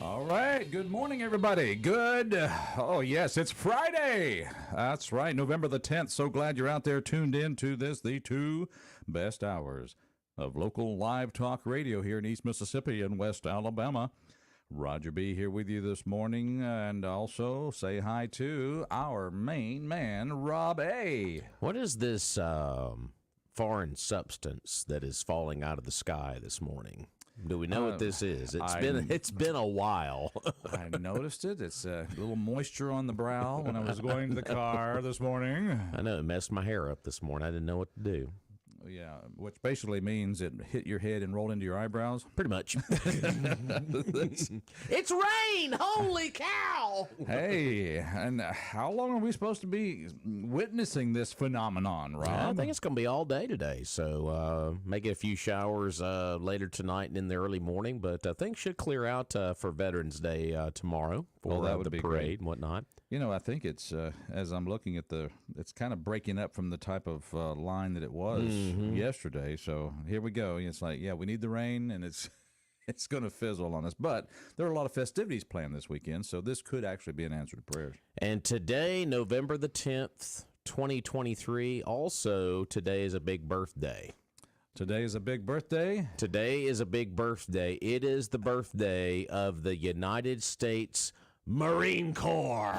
All right. Good morning, everybody. Good. Oh, yes, it's Friday. That's right. November the 10th. So glad you're out there tuned in to this, the two best hours of local live talk radio here in East Mississippi and West Alabama. Roger B. here with you this morning, and also say hi to our main man, Rob A. What is this foreign substance that is falling out of the sky this morning? Do we know what this is? It's been a while. I noticed it. It's a little moisture on the brow when I was going to the car this morning. I know it messed my hair up this morning. I didn't know what to do. Yeah, which basically means it hit your head and rolled into your eyebrows. Pretty much. It's rain! Holy cow! Hey, and how long are we supposed to be witnessing this phenomenon, Rob? I think it's going to be all day today, so may get a few showers later tonight and in the early morning, but things should clear out for Veterans Day tomorrow for that would the be parade great. and whatnot. You know, I think it's, as I'm looking at it's kind of breaking up from the type of line that it was yesterday. So here we go. It's like, yeah, we need the rain, and it's going to fizzle on us. But there are a lot of festivities planned this weekend, so this could actually be an answer to prayers. And today, November the 10th, 2023, also today is a big birthday. Today is a big birthday? Today is a big birthday. It is the birthday of the United States Marine Corps.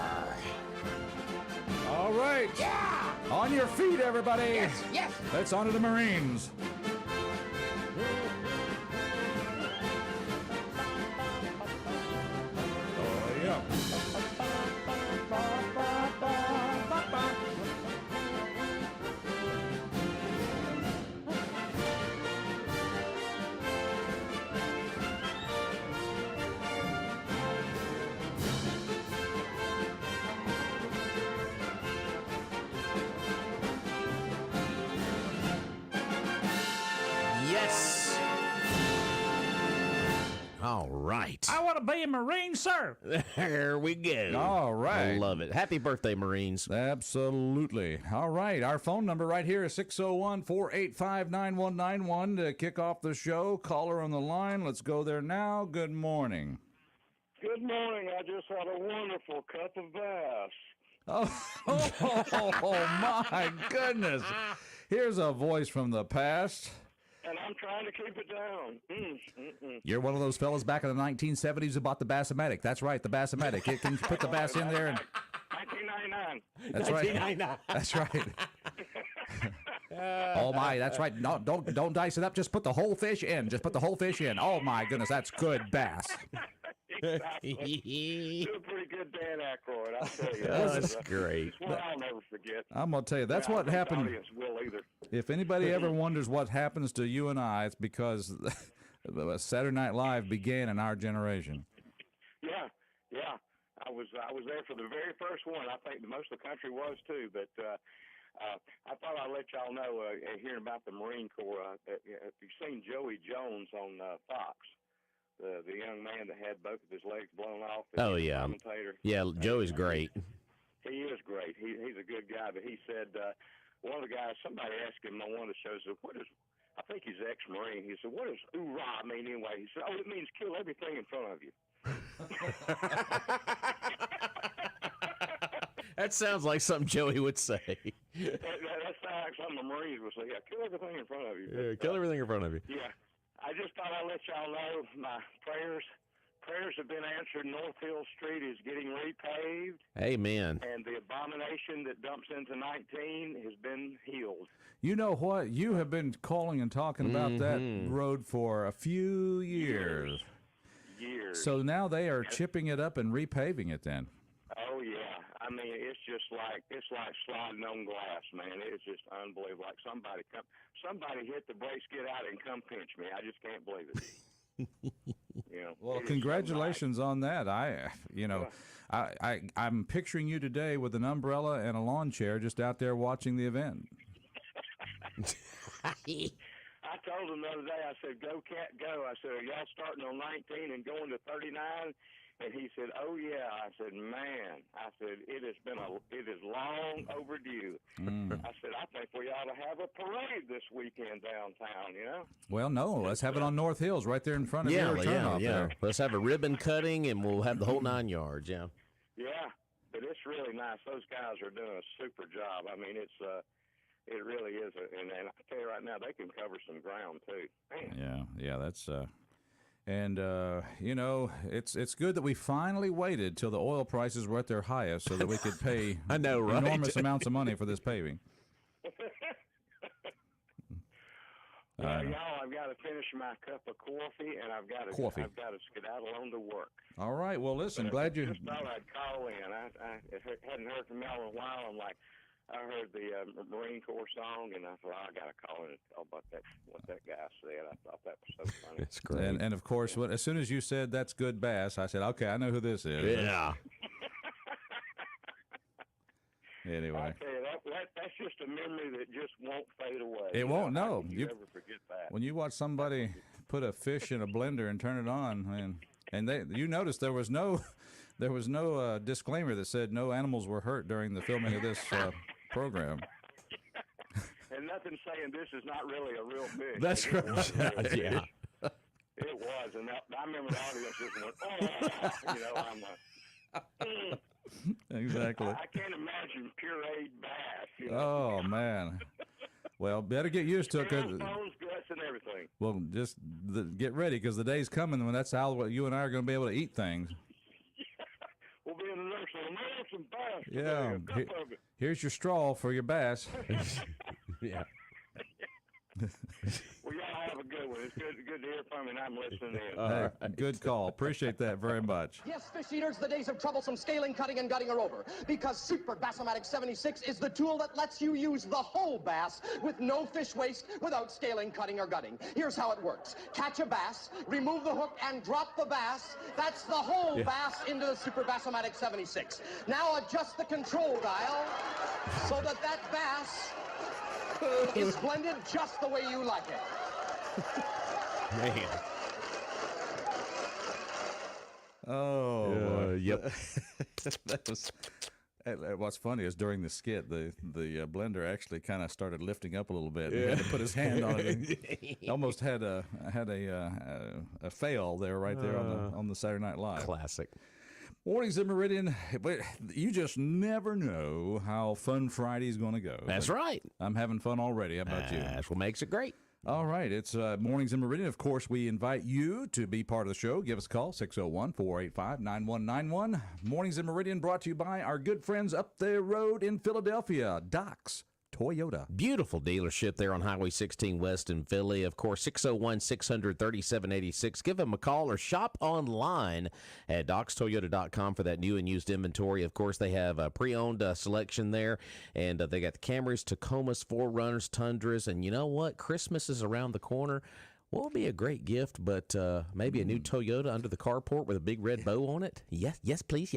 All right. Yeah! On your feet, everybody. Yes, yes. Let's honor the Marines. Oh, yeah. Yes. All right. I want to be a Marine, sir. There we go. All right. I love it. Happy birthday, Marines. Absolutely. All right. Our phone number right here is 601-485-9191 to kick off the show. Caller on the line. Let's go there now. Good morning. Good morning. I just had a wonderful cup of bass. Oh, my goodness. Here's a voice from the past. And I'm trying to keep it down. You're one of those fellas back in the 1970s who bought the Bass-O-Matic. That's right, the Bass-O-Matic. It can put the bass in there. And 1999. that's right. That's right. Oh my, that's right. No, don't dice it up. Just put the whole fish in. Just put the whole fish in. Oh my goodness, that's good bass. Exactly. Do a pretty good Dan Aykroyd, I'll tell you. That's great. It's one I'll never forget. I'm gonna tell you, that's what I don't think happened. The audience will either. If anybody ever wonders what happens to you and I, it's because Saturday Night Live began in our generation. Yeah. I was there for the very first one. I think most of the country was too, but I thought I'd let y'all know, hearing about the Marine Corps, if you've seen Joey Jones on Fox, the young man that had both of his legs blown off. Oh, yeah. Commentator. Yeah, Joey's great. He is great. He's a good guy, but he said, one of the guys, somebody asked him on one of the shows, I think he's ex-Marine. He said, what does hoorah mean anyway? He said, it means kill everything in front of you. That sounds like something Joey would say. That sounds like something the Marines would say. Yeah, kill everything in front of you. Yeah, kill everything in front of you. Yeah. I just thought I'd let y'all know my prayers have been answered. North Hill Street is getting repaved. Amen. And the abomination that dumps into 19 has been healed. You know what? You have been calling and talking about that road for a few years. So now they are chipping it up and repaving it then. Oh, yeah. I mean, it's like sliding on glass, man. It's just unbelievable. Like somebody hit the brakes, get out, and come pinch me. I just can't believe it. Well, congratulations on that. I'm picturing you today with an umbrella and a lawn chair just out there watching the event. I told him the other day, I said, go, cat, go. I said, are y'all starting on 19 and going to 39? And he said, oh, yeah. I said, man, it is long overdue. I said, I think we ought ought to have a parade this weekend downtown, you know? Well, no, let's have it on North Hills right there in front of your turnoff there. Let's have a ribbon cutting, and we'll have the whole 9 yards. Yeah. Yeah, but it's really nice. Those guys are doing a super job. I mean, it really is. And I tell you right now, they can cover some ground too. Man. Yeah, that's and you know, it's good that we finally waited till the oil prices were at their highest so that we could pay I know, right? enormous amounts of money for this paving. Well, y'all, I've got to finish my cup of coffee, and I've got to skedaddle on to work. All right. Well, listen, glad you. Just thought I'd call in. I hadn't heard from y'all in a while. I'm like, I heard the Marine Corps song, and I thought, I got to call in and tell about what that guy said. I thought that was so funny. That's great. And of course, as soon as you said that's good bass, I said, okay, I know who this is. Yeah. Anyway. I tell you, that's just a memory that just won't fade away. It won't. No, you never forget that. When you watch somebody put a fish in a blender and turn it on, you noticed there was no disclaimer that said no animals were hurt during the filming of this program. And nothing saying this is not really a real fish. That's right. Yeah. It was, and I remember the audience just went, oh, you know, I'm like. Exactly. I can't imagine pureed bass. You know? Oh man. Well, better get used to it. Bones, guts, and everything. Well, just get ready because the day's coming when that's how you and I are going to be able to eat things. We'll be in the nursery. I'm going some bass. Yeah. Today, a cup of it. Here's your straw for your bass. Yeah. Well, y'all have a good one. It's good to hear from you, and I'm listening in. Hey, good call. Appreciate that very much. Yes, fish eaters, the days of troublesome scaling, cutting, and gutting are over, because Super Bassomatic 76 is the tool that lets you use the whole bass with no fish waste without scaling, cutting, or gutting. Here's how it works. Catch a bass, remove the hook, and drop the bass. That's the whole bass into the Super Bassomatic 76. Now adjust the control dial so that bass is blended just the way you like it. Man. Oh, yep. That was. What's funny is during the skit, the blender actually kind of started lifting up a little bit. He had to put his hand on it. He almost had a fail there right there on the Saturday Night Live. Classic. Mornings in Meridian, but you just never know how Fun Friday's going to go. That's right. I'm having fun already. How about you? That's what makes it great. All right. It's Mornings in Meridian. Of course, we invite you to be part of the show. Give us a call, 601-485-9191. Mornings in Meridian brought to you by our good friends up the road in Philadelphia, Doc's Toyota. Beautiful dealership there on Highway 16 West in Philly. Of course, 601-600-3786. Give them a call or shop online at docstoyota.com for that new and used inventory. Of course, they have a pre-owned selection there, and they got the Camrys, Tacomas, 4Runners, Tundras, and you know what? Christmas is around the corner. What would be a great gift, but maybe a new Toyota under the carport with a big red bow on it? Yes, please.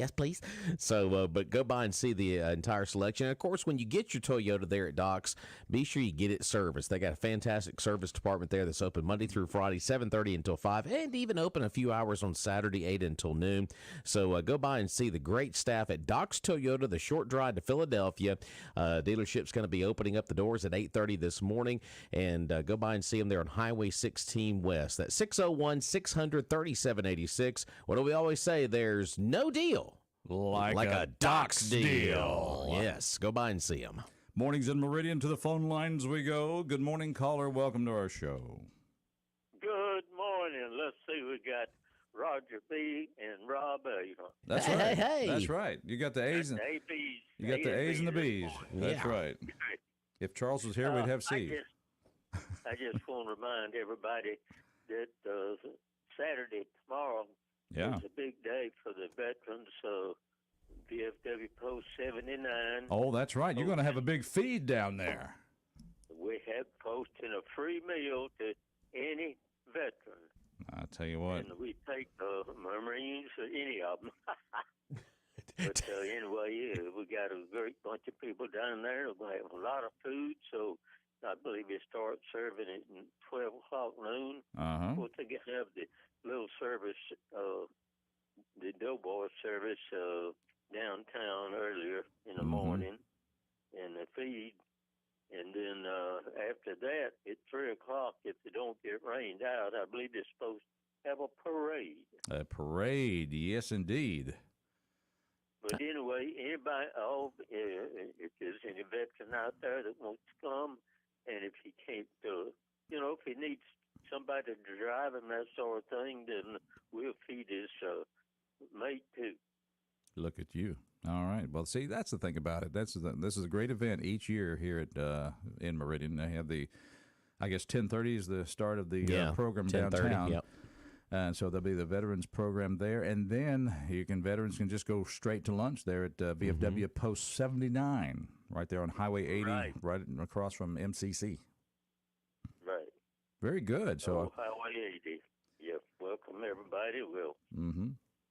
So, but go by and see the entire selection. And, of course, when you get your Toyota there at Doc's, be sure you get it serviced. They got a fantastic service department there that's open Monday through Friday, 7:30 until 5, and even open a few hours on Saturday, 8 until noon. So go by and see the great staff at Doc's Toyota, the short drive to Philadelphia. Dealership's going to be opening up the doors at 8:30 this morning, and go by and see them there on Highway 16 West. That's 601-600-3786. What do we always say? There's no deal Like a Doc's deal. Yes, go by and see them. Mornings in Meridian, to the phone lines we go. Good morning, caller. Welcome to our show. Good morning. Let's see, we got Roger B. and Rob A. That's Hey, right. hey. That's right. You got the A's and The ABs. you got the A's and the B's. That's Yeah. right. If Charles was here, we'd have C's. I just want to remind everybody that Saturday, tomorrow, Yeah. is a big day for the veterans. VFW Post 79. Oh, that's right. You're going to have a big feed down there. We have posting a free meal to any veteran. I'll tell you what. And we take Marines or any of them. But anyway, yeah, we got a great bunch of people down there. We're going to have a lot of food, so I believe they start serving at 12 o'clock noon. Uh-huh. Of course, they get to have the little service, the Doughboy service downtown earlier in the morning. And the feed And then after that, at 3 o'clock, if they don't get rained out, I believe they're supposed to have a parade. A parade, yes, indeed. But anyway, anybody, if there's any veteran out there that wants to come, and if he can't, if he needs somebody to drive him, that sort of thing, then we'll feed his mate too. Look at you. All right. Well, see, that's the thing about it. This is a great event each year here at in Meridian. They have I guess 10:30 is the start of the program 10:30, downtown. Yep. And so there'll be the veterans program there, and then veterans can just go straight to lunch there at VFW Post 79, right there on Highway 80, right across from MCC. Right. Very good. So Highway 80. Yep. Welcome everybody. We'll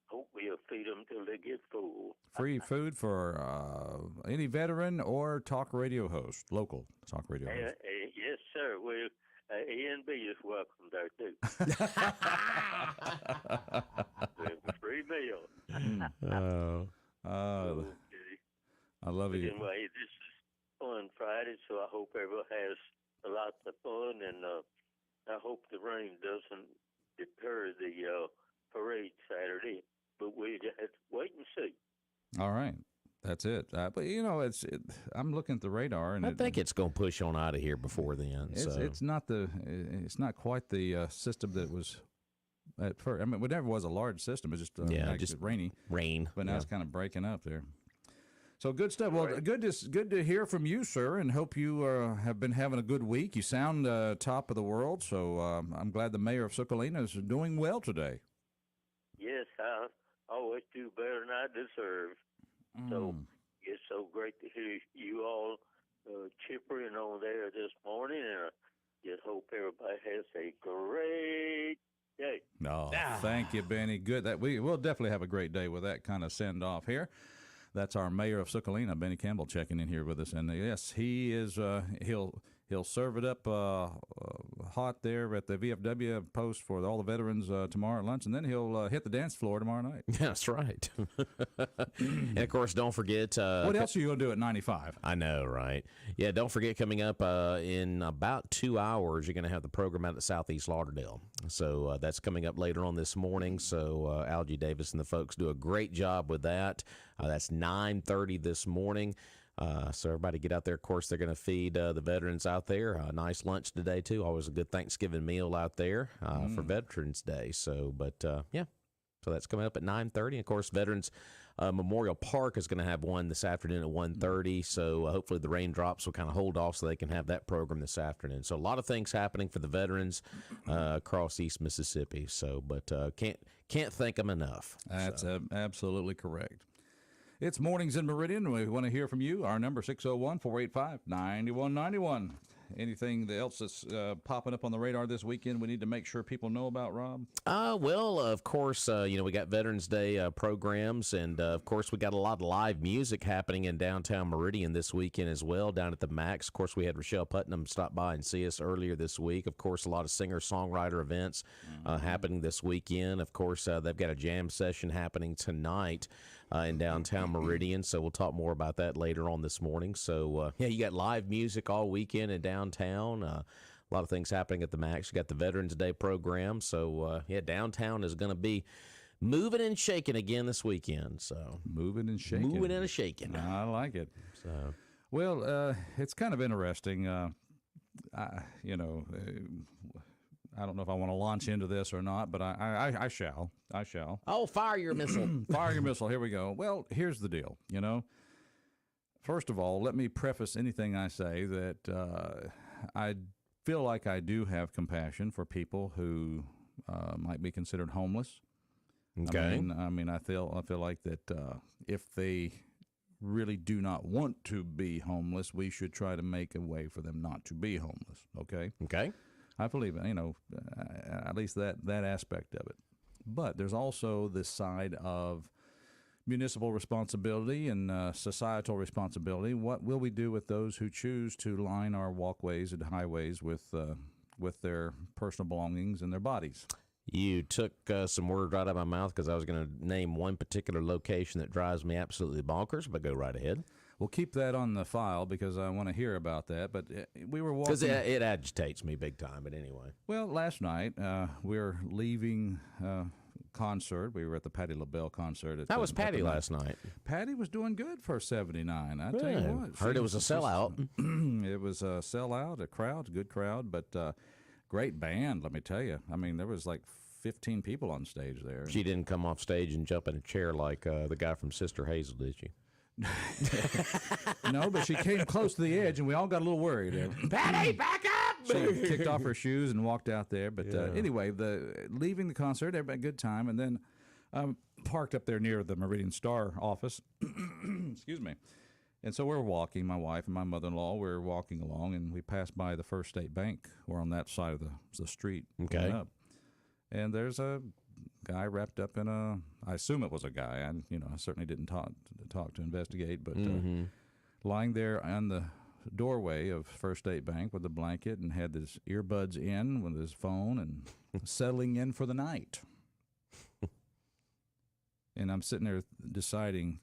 hope we'll feed them till they get full. free food for any veteran or talk radio host, local talk radio host. Yes, sir. We'll. A&B is welcome there too. Free meal. I love you. Anyway, this is Fun Friday, so I hope everyone has a lot of fun, and I hope the rain doesn't deter the parade Saturday. But we just have to wait and see. All right. That's it. But I'm looking at the radar, and I think it's going to push on out of here before then. It's not quite the system that was at first. I mean, it never was a large system. It's just rainy rain. But now it's kind of breaking up there. So good stuff. Well, good to hear from you, sir, and hope you have been having a good week. You sound top of the world, so I'm glad the mayor of Sokolina is doing well today. Yes, I always do better than I deserve. So it's so great to hear you all chippering on there this morning, and I just hope everybody has a great day. No, thank you, Benny. Good. We'll definitely have a great day with that kind of send off here. That's our mayor of Sokolina, Benny Campbell, checking in here with us, and yes, he is. He'll serve it up hot there at the VFW post for all the veterans tomorrow at lunch, and then he'll hit the dance floor tomorrow night. That's right. And, of course, don't forget... what else are you going to do at 95? I know, right? Yeah, don't forget, coming up in about 2 hours, you're going to have the program out at Southeast Lauderdale. So that's coming up later on this morning. So Algie Davis and the folks do a great job with that. That's 9:30 this morning. So everybody get out there. Of course, they're going to feed the veterans out there. A nice lunch today, too. Always a good Thanksgiving meal out there for Veterans Day. So, so that's coming up at 9:30. Of course, Veterans Memorial Park is going to have one this afternoon at 1:30. So hopefully the raindrops will kind of hold off so they can have that program this afternoon. So a lot of things happening for the veterans across East Mississippi. So, but can't thank them enough. That's absolutely correct. It's Mornings in Meridian. We want to hear from you. Our number, 601-485-9191. Anything else that's popping up on the radar this weekend we need to make sure people know about, Rob? Well, of course, we got Veterans Day programs, and, of course, we got a lot of live music happening in downtown Meridian this weekend as well, down at the Max. Of course, we had Rochelle Putnam stop by and see us earlier this week. Of course, a lot of singer-songwriter events happening this weekend. Of course, they've got a jam session happening tonight in downtown Meridian, so we'll talk more about that later on this morning. So, you got live music all weekend in downtown. A lot of things happening at the Max. You got the Veterans Day program. So, downtown is going to be moving and shaking again this weekend. So moving and shaking. Moving and shaking. I like it. So, well, it's kind of interesting. I don't know if I want to launch into this or not, but I shall. Oh, fire your missile. Fire your missile. Here we go. Well, here's the deal. First of all, let me preface anything I say that I feel like I do have compassion for people who might be considered homeless. Okay. I mean, I feel like that if they really do not want to be homeless, we should try to make a way for them not to be homeless. Okay. Okay. I believe, at least that aspect of it. But there's also this side of municipal responsibility and societal responsibility. What will we do with those who choose to line our walkways and highways with their personal belongings and their bodies? You took some words right out of my mouth because I was going to name one particular location that drives me absolutely bonkers, but go right ahead. we'll keep that on the file because I want to hear about that. But we were walking. Because it agitates me big time, but anyway. Well, last night we were leaving concert. We were at the Patti LaBelle concert. How was Patty last night? Patty was doing good for 79. I tell you what. Heard it was a sellout. It was a sellout, a good crowd, but great band, let me tell you. I mean, there was like 15 people on stage there. She didn't come off stage and jump in a chair like the guy from Sister Hazel, did she? No, but she came close to the edge, and we all got a little worried. Patty, back up! She kicked off her shoes and walked out there. But anyway, leaving the concert, everybody had a good time, and then parked up there near the Meridian Star office. Excuse me. And so we're walking, my wife and my mother-in-law, we're walking along, and we passed by the First State Bank. We're on that side of the street. Okay. Up. And there's a guy wrapped up in I assume it was a guy. I certainly didn't talk to investigate, but lying there on the doorway of First State Bank with a blanket and had his earbuds in with his phone and settling in for the night. And I'm sitting there deciding,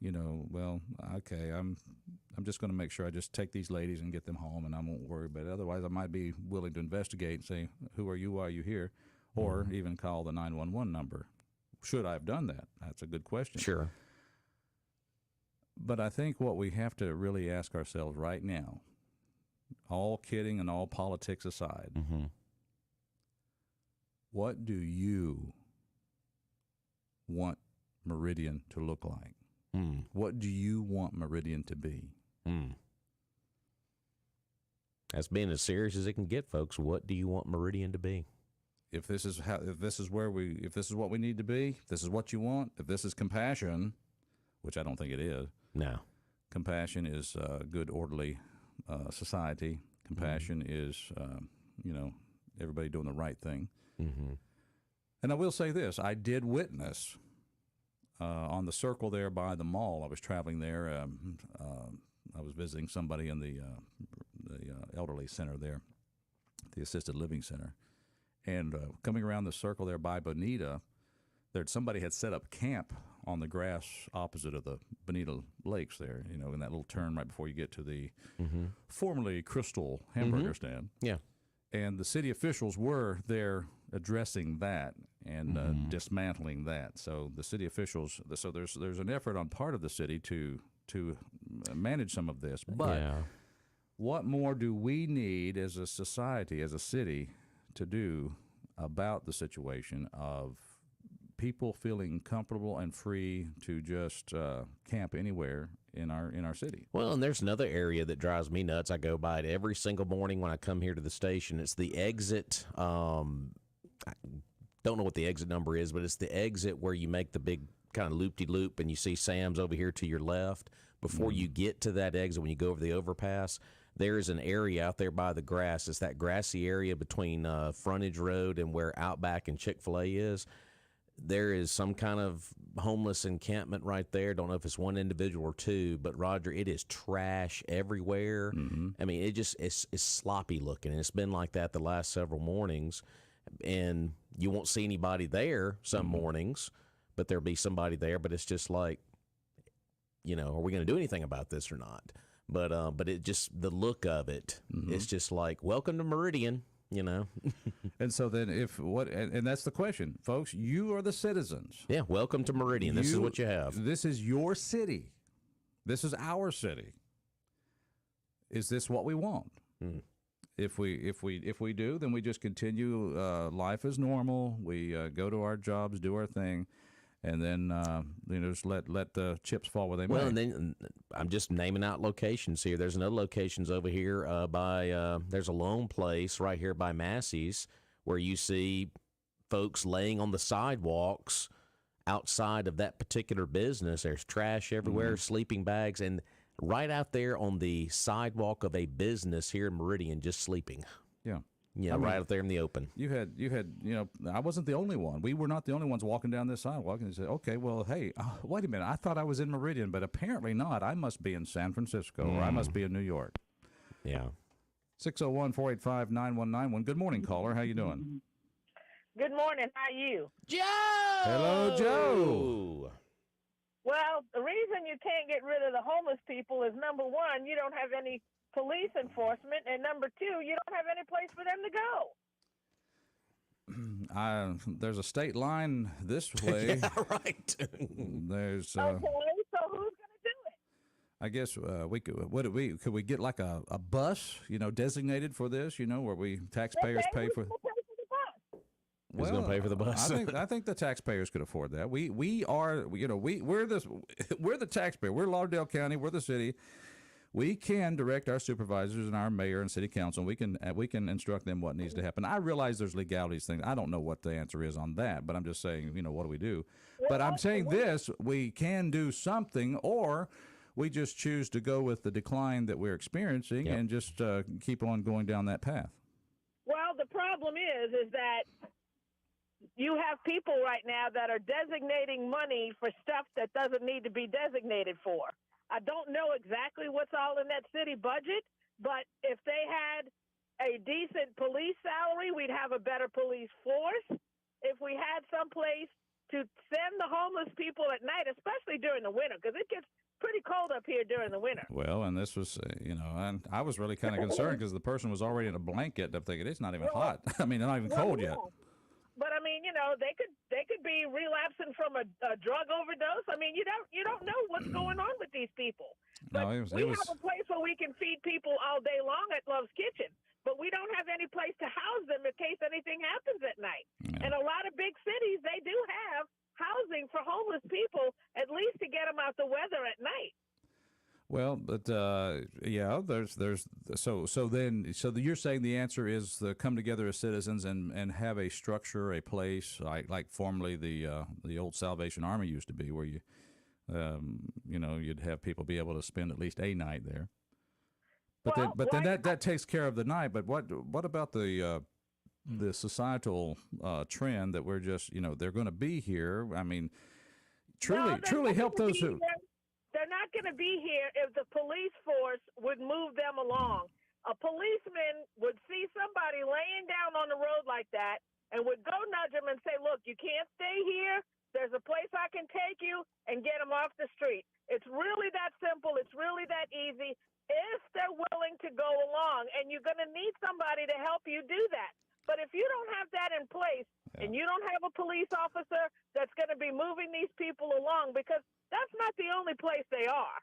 well, okay, I'm just going to make sure I just take these ladies and get them home, and I won't worry about it. Otherwise, I might be willing to investigate and say, who are you, why are you here? Or even call the 911 number. Should I have done that? That's a good question. Sure. But I think what we have to really ask ourselves right now, all kidding and all politics aside, what do you want Meridian to look like? What do you want Meridian to be? That's being as serious as it can get, folks. What do you want Meridian to be? If this is what we need to be, if this is what you want, if this is compassion, which I don't think it is. No. Compassion is good, orderly society. Compassion is, everybody doing the right thing. And I will say this: I did witness on the circle there by the mall. I was traveling there. I was visiting somebody in the elderly center there, the assisted living center. And coming around the circle there by Bonita, somebody had set up camp on the grass opposite of the Bonita Lakes there, in that little turn right before you get to the formerly Crystal hamburger stand. Yeah. And the city officials were there addressing that and dismantling that. So the city officials, so there's an effort on part of the city to manage some of this. But what more do we need as a society, as a city, to do about the situation of people feeling comfortable and free to just camp anywhere in our city? Well, and there's another area that drives me nuts. I go by it every single morning when I come here to the station. It's the exit. I don't know what the exit number is, but it's the exit where you make the big kind of loop-de-loop and you see Sam's over here to your left. Before you get to that exit, when you go over the overpass, there is an area out there by the grass. It's that grassy area between Frontage Road and where Outback and Chick-fil-A is. There is some kind of homeless encampment right there. Don't know if it's one individual or two, but Roger, it is trash everywhere. I mean, it's sloppy looking, and it's been like that the last several mornings. And you won't see anybody there some mornings, but there'll be somebody there. But it's just like, are we going to do anything about this or not? But it just, the look of it, it's just like, welcome to Meridian, And so then and that's the question, folks. You are the citizens. Yeah, welcome to Meridian. This is what you have. This is your city. This is our city. Is this what we want? If we do, then we just continue life as normal. We go to our jobs, do our thing. And then, just let the chips fall where they may. Well, and then I'm just naming out locations here. There's another locations over here there's a lone place right here by Massey's where you see folks laying on the sidewalks outside of that particular business. There's trash everywhere, sleeping bags, and right out there on the sidewalk of a business here in Meridian, just sleeping. Yeah. Yeah, right out there in the open. You had, I wasn't the only one. We were not the only ones walking down this sidewalk. And they said, okay, well, hey, wait a minute. I thought I was in Meridian, but apparently not. I must be in San Francisco or I must be in New York. Yeah. 601-485-9191. Good morning, caller. How you doing? Good morning. How are you? Joe! Hello, Joe. Well, the reason you can't get rid of the homeless people is, number one, you don't have any police enforcement, and number two, you don't have any place for them to go. There's a state line this way. Yeah, right. There's. Okay, so who's going to do it? I guess we could. Could we get like a bus, designated for this? Where we taxpayers pay for. Who's going to pay for the bus? I think the taxpayers could afford that. We're the taxpayer. We're Lauderdale County. We're the city. We can direct our supervisors and our mayor and city council. We can instruct them what needs to happen. I realize there's legalities things. I don't know what the answer is on that, but I'm just saying, what do we do? But I'm saying this: we can do something, or we just choose to go with the decline that we're experiencing and just keep on going down that path. Well, the problem is that you have people right now that are designating money for stuff that doesn't need to be designated for. I don't know exactly what's all in that city budget, but if they had a decent police salary, we'd have a better police force. If we had some place to send the homeless people at night, especially during the winter, because it gets pretty cold up here during the winter. Well, and this was, and I was really kind of concerned because the person was already in a blanket. I'm thinking, it's not even hot. I mean, they're not even cold yet. But I mean, they could be relapsing from a drug overdose. I mean, you don't know what's going on with these people. But we have a place where we can feed people all day long at Love's Kitchen, but we don't have any place to house them in case anything happens at night. Yeah. And a lot of big cities, they do have housing for homeless people, at least to get them out the weather at night. Well, but so you're saying the answer is come together as citizens and have a structure, a place like formerly the old Salvation Army used to be, where you'd have people be able to spend at least a night there. But then that takes care of the night. But what about the societal trend that we're just they're going to be here? I mean, truly help those who. They're not going to be here if the police force would move them along. A policeman would see somebody laying down on the road like that and would go nudge them and say, look, you can't stay here. There's a place I can take you, and get them off the street. It's really that simple. It's really that easy if they're willing to go along, and you're going to need somebody to help you do that. But if you don't have that in place and you don't have a police officer that's going to be moving these people along, because that's not the only place they are.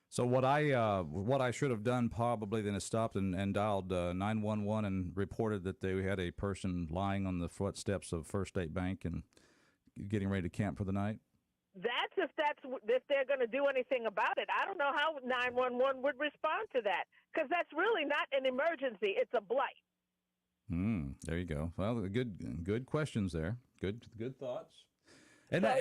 So what I should have done probably then is stopped and dialed 911 and reported that they had a person lying on the footsteps of First State Bank and getting ready to camp for the night. That's if they're going to do anything about it. I don't know how 911 would respond to that, because that's really not an emergency. It's a blight. There you go. Well, good questions there. Good thoughts. And, so,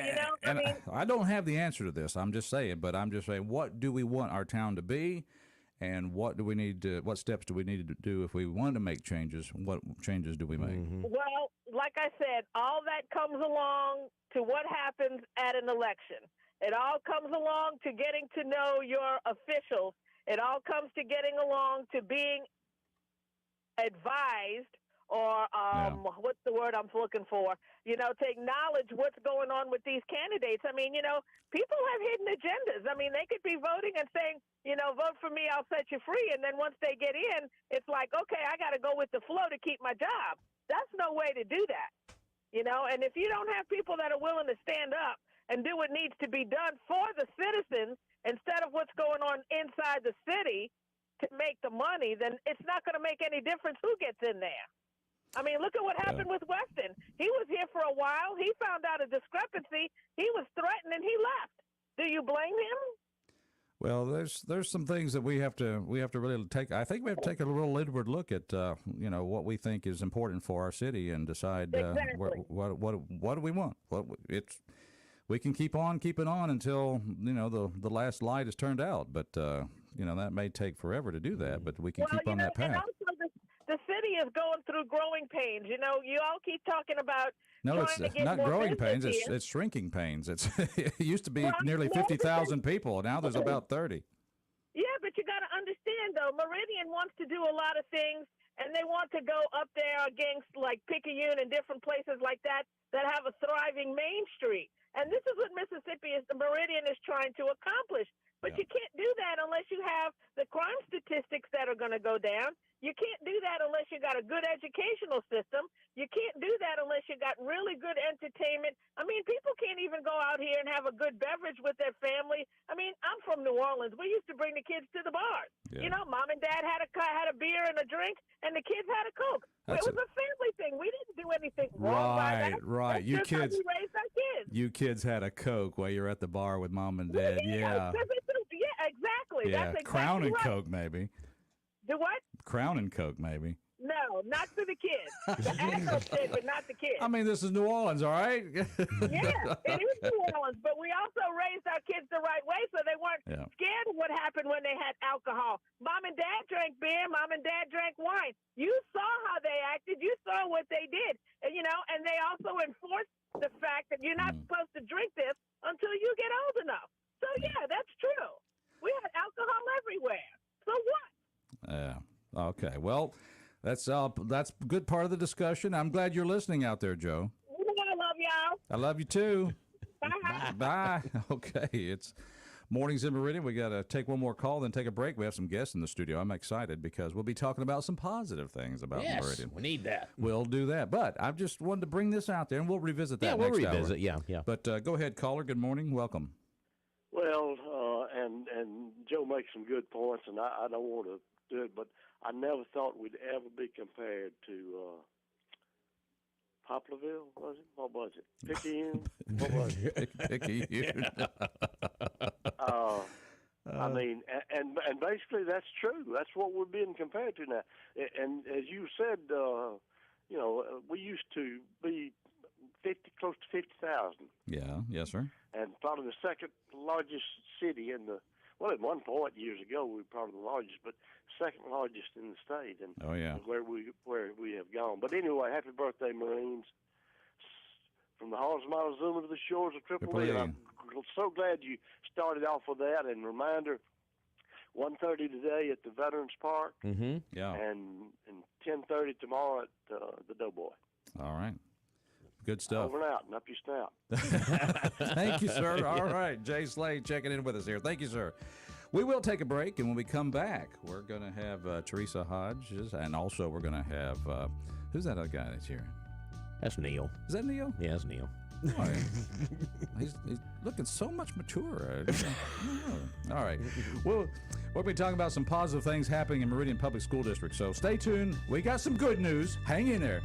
I don't have the answer to this. I'm just saying, what do we want our town to be, and what steps do we need to do if we want to make changes? What changes do we make? Mm-hmm. Well, like I said, all that comes along to what happens at an election. It all comes along to getting to know your officials. It all comes to getting along to being advised, or what's the word I'm looking for? To acknowledge what's going on with these candidates. I mean, people have hidden agendas. I mean, they could be voting and saying, vote for me, I'll set you free. And then once they get in, it's like, okay, I got to go with the flow to keep my job. That's no way to do that. And if you don't have people that are willing to stand up and do what needs to be done for the citizens instead of what's going on inside the city to make the money, then it's not going to make any difference who gets in there. I mean, look at what happened with Weston. He was here for a while. He found out a discrepancy. He was threatened, and he left. Do you blame him? Well, there's some things that we have to really take. I think we have to take a real inward look at what we think is important for our city and decide what do we want. We can keep on keeping on until the last light is turned out, but that may take forever to do that. But we can keep on that path. And also the city is going through growing pains. You all keep talking about. No, it's not growing pains. It's shrinking pains. It used to be nearly 50,000 people. Now there's about 30. Yeah, but you got to understand, though, Meridian wants to do a lot of things and they want to go up there against like Picayune and different places like that have a thriving Main Street. And this is what Mississippi the Meridian is trying to accomplish. But you can't do that unless you have the crime statistics that are going to go down. You can't do that unless you got a good educational system. You can't do that unless you got really good entertainment. I mean, people can't even go out here and have a good beverage with their family. I mean, I'm from New Orleans. We used to bring the kids to the bars. Yeah. You know, mom and dad had a beer and a drink, and the kids had a Coke. It was a family thing. We didn't do anything wrong by that. Right. That's just how we raised our kids. You kids had a Coke while you're at the bar with mom and dad. Yeah. Yeah, exactly. Yeah. That's exactly Crown and right. Coke, maybe. Do what? Crown and Coke, maybe. No, not for the kids. The adults did, but not the kids. I mean, this is New Orleans, all right? Yeah, it is New Orleans, but we also raised our kids the right way so they weren't scared of what happened when they had alcohol. Mom and dad drank beer, mom and dad drank wine. You saw how they acted, you saw what they did, and, you know, and they also enforced the fact that you're not supposed to drink this until you get old enough. So, yeah, that's true. We had alcohol everywhere. So what? Yeah. Okay. Well, that's a good part of the discussion. I'm glad you're listening out there, Joe. I love y'all. I love you too. Bye. Bye. Okay. It's Mornings in Meridian. We got to take one more call, then take a break. We have some guests in the studio. I'm excited because we'll be talking about some positive things about Meridian. We need that. We'll do that. But I just wanted to bring this out there, and we'll revisit that we'll next revisit. hour. Yeah. But go ahead, caller. Good morning. Welcome. Well, and Joe makes some good points, and I don't want to do it, but I never thought we'd ever be compared to Poplarville, was it? What was it? Picayune? What was it? Picayune. I mean, and basically that's true. That's what we're being compared to now. And as you said, you know, we used to be close to 50,000. Yeah. Yes, sir. And probably the second largest city in the, well, at one point years ago we were probably the largest, but second largest in the state. And where we have gone. But anyway, happy birthday, Marines! From the halls of Montezuma to the shores of Tripoli. And I'm so glad you started off with that. And reminder, 1:30 today at the Veterans Park. Mm-hmm. Yeah. And 10:30 tomorrow at the Doughboy. All right. Good stuff. Over and out, and up you snap. Thank you, sir. All right. Jay Slade checking in with us here. Thank you, sir. We will take a break, and when we come back, we're going to have Teresa Hodges, and also we're going to have, who's that other guy that's here? That's Neil. Is that Neil? Yeah, that's Neil. Oh, he's looking so much mature. I don't know. All right. We'll be talking about some positive things happening in Meridian Public School District, so stay tuned. We got some good news. Hang in there.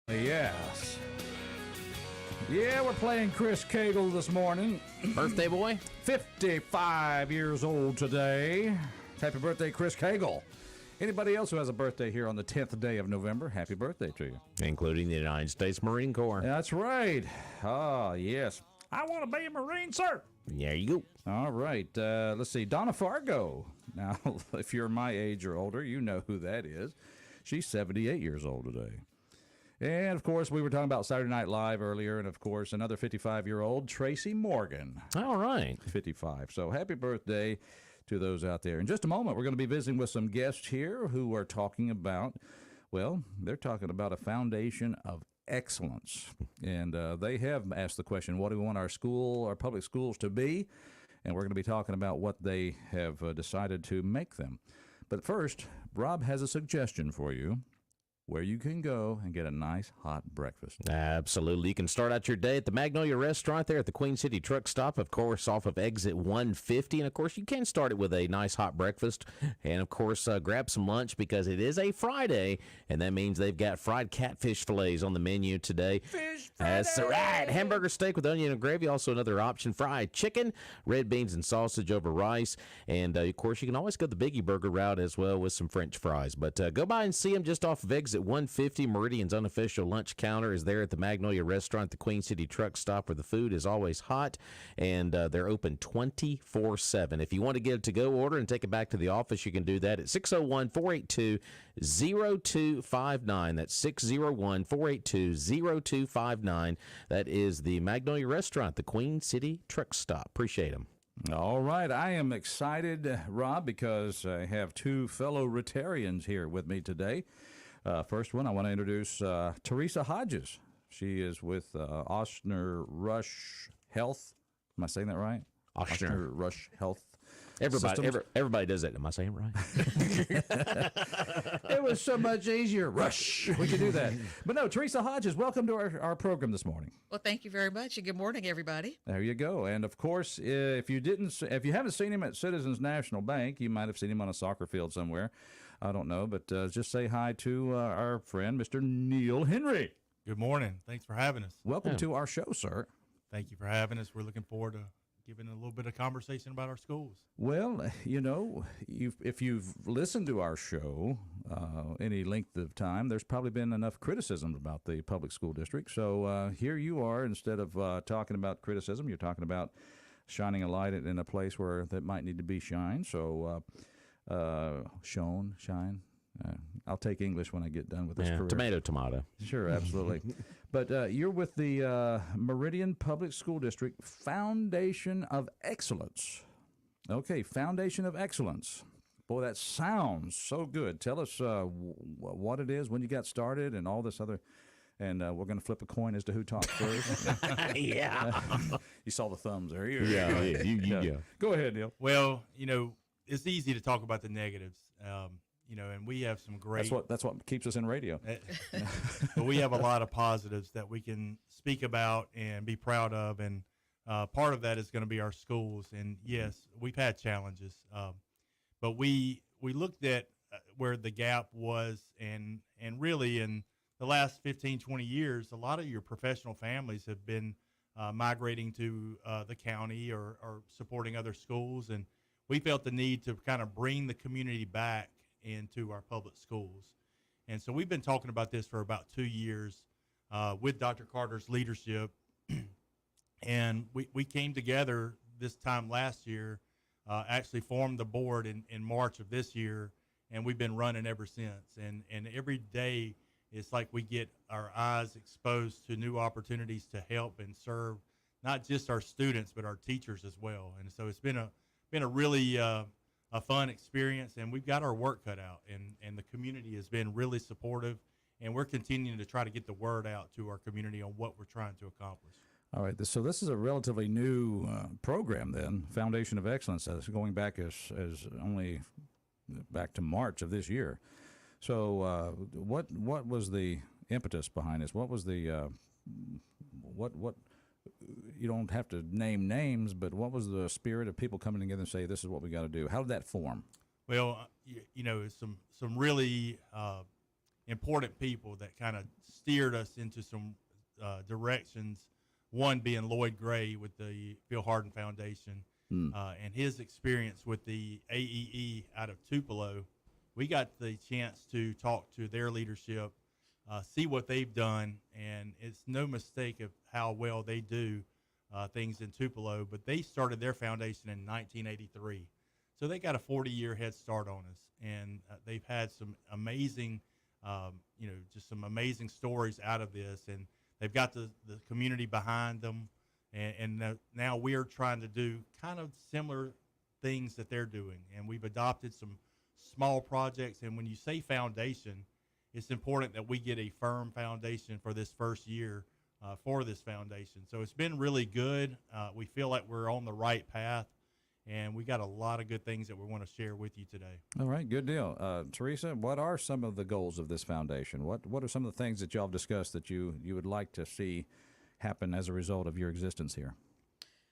Yes. Yeah, we're playing Chris Cagle this morning. Birthday boy? 55 years old today. Happy birthday, Chris Cagle. Anybody else who has a birthday here on the 10th day of November, happy birthday to you. Including the United States Marine Corps. That's right. Ah, yes. I want to be a Marine, sir. There you go. All right. Let's see. Donna Fargo. Now, if you're my age or older, you know who that is. She's 78 years old today. And, of course, we were talking about Saturday Night Live earlier, and, of course, another 55-year-old, Tracy Morgan. All right. 55. So happy birthday to those out there. In just a moment, we're going to be visiting with some guests here who are talking about, well, they're talking about a foundation of excellence. And they have asked the question, what do we want our school, our public schools to be? And we're going to be talking about what they have decided to make them. But first, Rob has a suggestion for you where you can go and get a nice hot breakfast. Absolutely. You can start out your day at the Magnolia Restaurant there at the Queen City Truck Stop, of course, off of exit 150. And, of course, you can start it with a nice hot breakfast. And, of course, grab some lunch because it is a Friday, and that means they've got fried catfish fillets on the menu today. Fish That's right. Hamburger steak with onion and gravy, also another option. Fried chicken, red beans and sausage over rice. And, of course, you can always go the Biggie Burger route as well with some French fries. But go by and see them just off of exit 150. Meridian's unofficial lunch counter is there at the Magnolia Restaurant, the Queen City Truck Stop, where the food is always hot, and they're open 24/7. If you want to get a to-go order and take it back to the office, you can do that at 601-482-0259. That's 601-482-0259. That is the Magnolia Restaurant, the Queen City Truck Stop. Appreciate them. All right. I am excited, Rob, because I have two fellow Rotarians here with me today. First one, I want to introduce Teresa Hodges. She is with Ochsner Rush Health. Am I saying that right? Ochsner Rush Health. Everybody does that. Am I saying it right? It was so much easier. Rush. We could do that. But no, Teresa Hodges, welcome to our program this morning. Well, thank you very much, and good morning, everybody. There you go. And of course, if you haven't seen him at Citizens National Bank, you might have seen him on a soccer field somewhere. I don't know, but just say hi to our friend, Mr. Neil Henry. Good morning. Thanks for having us. Welcome to our show, sir. Thank you for having us. We're looking forward to giving a little bit of conversation about our schools. Well, you know, if you've listened to our show any length of time, there's probably been enough criticism about the public school district. So here you are, instead of talking about criticism, you're talking about shining a light in a place where that might need to be shined. So shine. I'll take English when I get done with this career. Tomato. Sure, absolutely. But you're with the Meridian Public School District Foundation of Excellence. Okay, Foundation of Excellence. Boy, that sounds so good. Tell us what it is, when you got started, and all this other. And we're going to flip a coin as to who talks first. Yeah. You saw the thumbs there. Yeah. Go ahead, Neil. Well, you know, it's easy to talk about the negatives. You know, and we have some great. That's what keeps us in radio. But we have a lot of positives that we can speak about and be proud of, and part of that is going to be our schools. And yes, we've had challenges, but we looked at where the gap was, and really in the last 15, 20 years, a lot of your professional families have been migrating to the county or supporting other schools, and we felt the need to kind of bring the community back into our public schools. And so we've been talking about this for about 2 years with Dr. Carter's leadership. And we came together this time last year, actually formed the board in March of this year, and we've been running ever since. And every day it's like we get our eyes exposed to new opportunities to help and serve not just our students, but our teachers as well. And so it's been a really a fun experience, and we've got our work cut out, and the community has been really supportive, and we're continuing to try to get the word out to our community on what we're trying to accomplish. All right, so this is a relatively new program then, Foundation of Excellence, going back as only back to March of this year. So what was the impetus behind this? What was the what you don't have to name names, but what was the spirit of people coming together and say, this is what we got to do? How did that form? Well, you know, some really important people that kind of steered us into some directions. One being Lloyd Gray with the Phil Hardin Foundation, and his experience with the AEE out of Tupelo. We got the chance to talk to their leadership, see what they've done, and it's no mistake of how well they do things in Tupelo. But they started their foundation in 1983, so they got a 40-year head start on us, and they've had some amazing, just some amazing stories out of this, and they've got the community behind them, and now we're trying to do kind of similar things that they're doing, and we've adopted some small projects. And when you say foundation, it's important that we get a firm foundation for this first year for this foundation. So it's been really good. We feel like we're on the right path, and we got a lot of good things that we want to share with you today. All right, good deal. Teresa, what are some of the goals of this foundation? What are some of the things that y'all have discussed that you would like to see happen as a result of your existence here?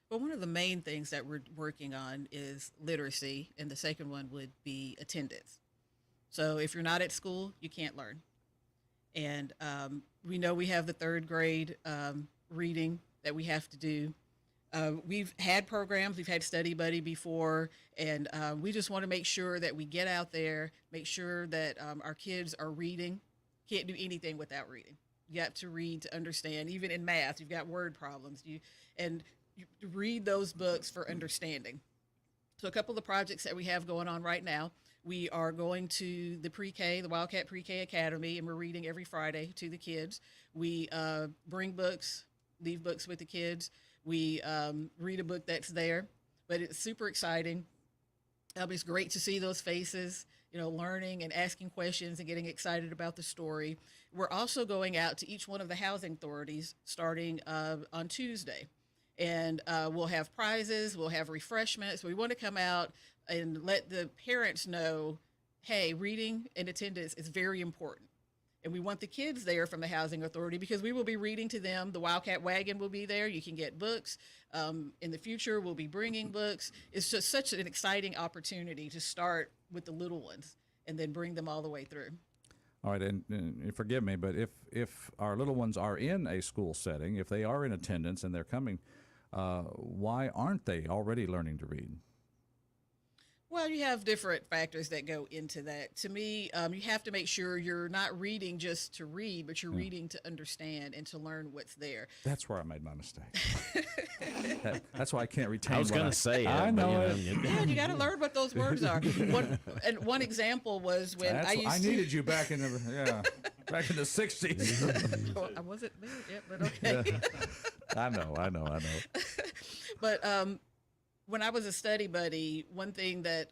Well, one of the main things that we're working on is literacy, and the second one would be attendance. So if you're not at school, you can't learn. And we know we have the third grade reading that we have to do. We've had programs, we've had Study Buddy before, and we just want to make sure that we get out there, make sure that our kids are reading. Can't do anything without reading. You have to read to understand. Even in math, you've got word problems. You read those books for understanding. So a couple of the projects that we have going on right now, we are going to the pre-K, the Wildcat Pre-K Academy, and we're reading every Friday to the kids. We bring books, leave books with the kids. We read a book that's there, but it's super exciting. It's great to see those faces, learning and asking questions and getting excited about the story. We're also going out to each one of the housing authorities starting on Tuesday. And we'll have prizes, we'll have refreshments. We want to come out and let the parents know, hey, reading and attendance is very important. And we want the kids there from the housing authority because we will be reading to them. The Wildcat Wagon will be there. You can get books. In the future, we'll be bringing books. It's just such an exciting opportunity to start with the little ones and then bring them all the way through. All right, and forgive me, but if our little ones are in a school setting, if they are in attendance and they're coming, why aren't they already learning to read? Well, you have different factors that go into that. To me, you have to make sure you're not reading just to read, but you're reading to understand and to learn what's there. That's where I made my mistake. That's why I can't retain. I was going to say it. I know it. Yeah, you got to learn what those words are. One example was when I needed you back in the back in the 60s. Well, I wasn't there yet, but okay. I know. But when I was a study buddy, one thing that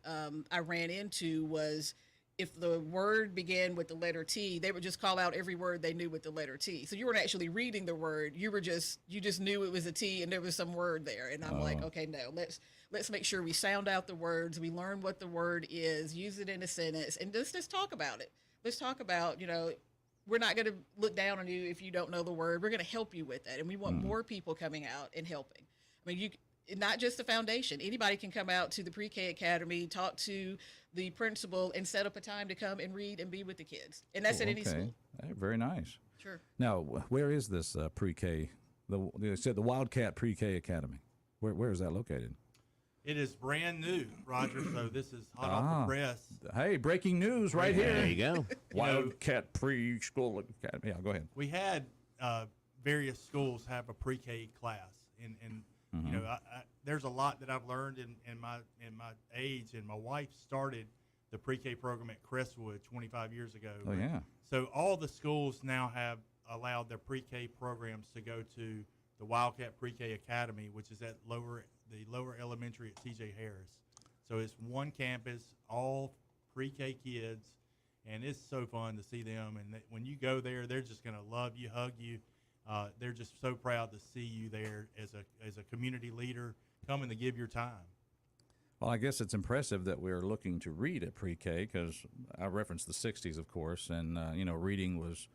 I ran into was if the word began with the letter T, they would just call out every word they knew with the letter T. So you weren't actually reading the word. You just knew it was a T and there was some word there. And I'm like, okay, no, let's make sure we sound out the words. We learn what the word is, use it in a sentence, and just talk about it. Let's talk about, we're not going to look down on you if you don't know the word. We're going to help you with that. And we want more people coming out and helping. I mean, not just the foundation. Anybody can come out to the Pre-K Academy, talk to the principal, and set up a time to come and read and be with the kids. And that's at any school. Very nice. Sure. Now, where is this Pre-K? You said the Wildcat Pre-K Academy. Where is that located? It is brand new, Roger. So this is hot off the press. Hey, breaking news right here. There you go. Wildcat Pre-School Academy. Yeah, go ahead. We had various schools have a pre-K class, and there's a lot that I've learned in my age, and my wife started the pre-K program at Crestwood 25 years ago. Oh yeah. So all the schools now have allowed their pre-K programs to go to the Wildcat Pre-K Academy, which is at the lower elementary at T.J. Harris. So it's one campus, all pre-K kids, and it's so fun to see them. And when you go there, they're just going to love you, hug you. They're just so proud to see you there as a community leader coming to give your time. Well, I guess it's impressive that we're looking to read at pre-K because I referenced the 60s, of course, and, reading was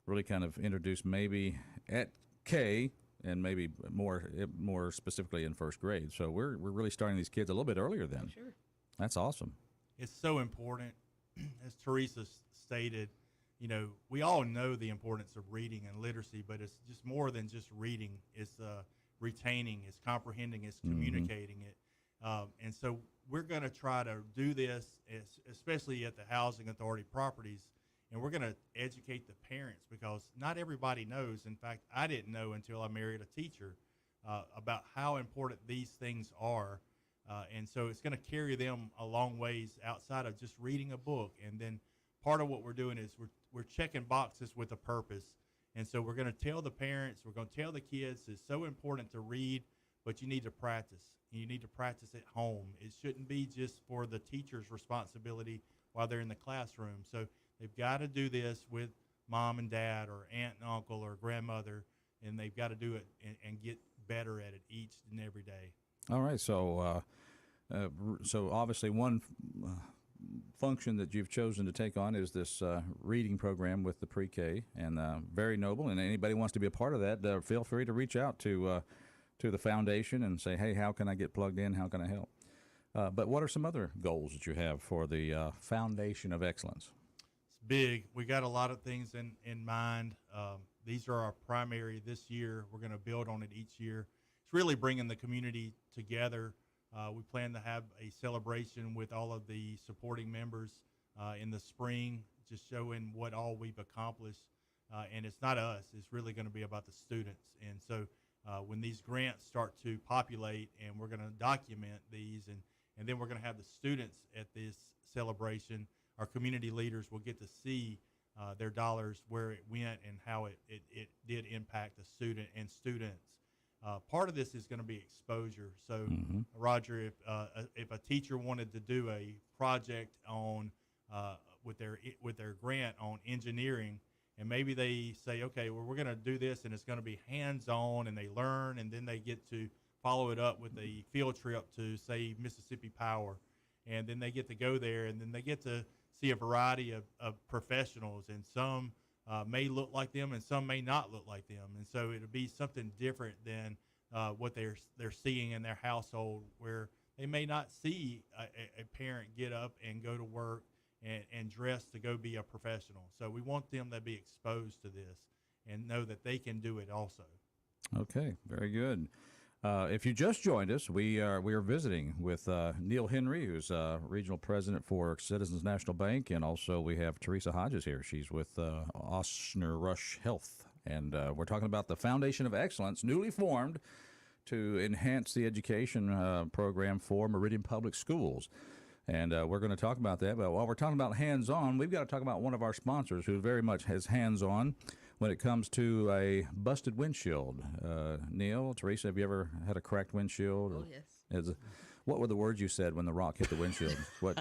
really kind of introduced maybe at K and maybe more specifically in first grade. So we're really starting these kids a little bit earlier then. Sure. That's awesome. It's so important. As Teresa stated, we all know the importance of reading and literacy, but it's just more than just reading. It's retaining, it's comprehending, it's communicating it. And so we're going to try to do this, especially at the Housing Authority properties, and we're going to educate the parents because not everybody knows. In fact, I didn't know until I married a teacher about how important these things are. And so it's going to carry them a long ways outside of just reading a book. And then part of what we're doing is we're checking boxes with a purpose. And so we're going to tell the parents, we're going to tell the kids it's so important to read, but you need to practice. You need to practice at home. It shouldn't be just for the teacher's responsibility while they're in the classroom. So they've got to do this with mom and dad or aunt and uncle or grandmother, and they've got to do it and get better at it each and every day. All right. So obviously one function that you've chosen to take on is this reading program with the pre-K, and very noble. And anybody wants to be a part of that, feel free to reach out to the foundation and say, hey, how can I get plugged in? How can I help? But what are some other goals that you have for the Foundation of Excellence? It's big. We got a lot of things in mind. These are our primary this year. We're going to build on it each year. It's really bringing the community together. We plan to have a celebration with all of the supporting members in the spring, just showing what all we've accomplished. And it's not us. It's really going to be about the students. And so when these grants start to populate, and we're going to document these, and then we're going to have the students at this celebration, our community leaders will get to see their dollars, where it went, and how it did impact the student and students. Part of this is going to be exposure. So, Roger, if a teacher wanted to do a project on with their grant on engineering, and maybe they say, okay, well, we're going to do this, and it's going to be hands-on, and they learn, and then they get to follow it up with a field trip to, say, Mississippi Power, and then they get to go there, and then they get to see a variety of professionals, and some may look like them, and some may not look like them, and so it'll be something different than what they're seeing in their household, where they may not see a parent get up and go to work and dress to go be a professional. So we want them to be exposed to this and know that they can do it also. Okay, very good. If you just joined us, we are visiting with Neil Henry, who's regional president for Citizens National Bank, and also we have Teresa Hodges here. She's with Osner Rush Health, and we're talking about the Foundation of Excellence, newly formed to enhance the education program for Meridian Public Schools. And we're going to talk about that. But while we're talking about hands-on, we've got to talk about one of our sponsors who very much has hands-on when it comes to a busted windshield. Neil, Teresa, have you ever had a cracked windshield? Oh, yes. What were the words you said when the rock hit the windshield? What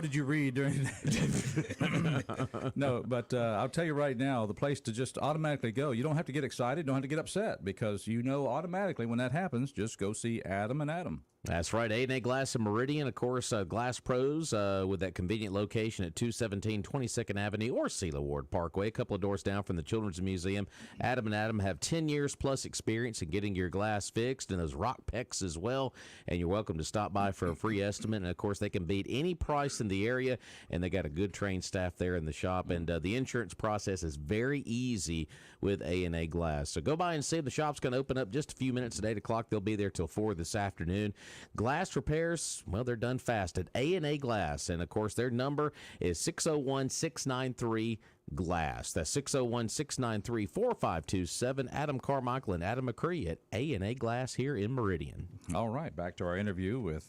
did you read during that? No, but I'll tell you right now, the place to just automatically go. You don't have to get excited, don't have to get upset, because you know automatically when that happens, just go see Adam and Adam. That's right. A&A Glass in Meridian, of course, Glass Pros with that convenient location at 217 22nd Avenue or Sela Ward Parkway, a couple of doors down from the Children's Museum. Adam and Adam have 10 years plus experience in getting your glass fixed and those rock pecks as well. And you're welcome to stop by for a free estimate. And, of course, they can beat any price in the area, and they got a good trained staff there in the shop. And the insurance process is very easy with A&A Glass. So go by and see. The shop's going to open up just a few minutes at 8 o'clock. They'll be there till 4 this afternoon. Glass repairs, well, they're done fast at A&A Glass. And, of course, their number is 601-693-GLASS. That's 601-693-4527. Adam Carmichael and Adam McCree at A&A Glass here in Meridian. All right, back to our interview with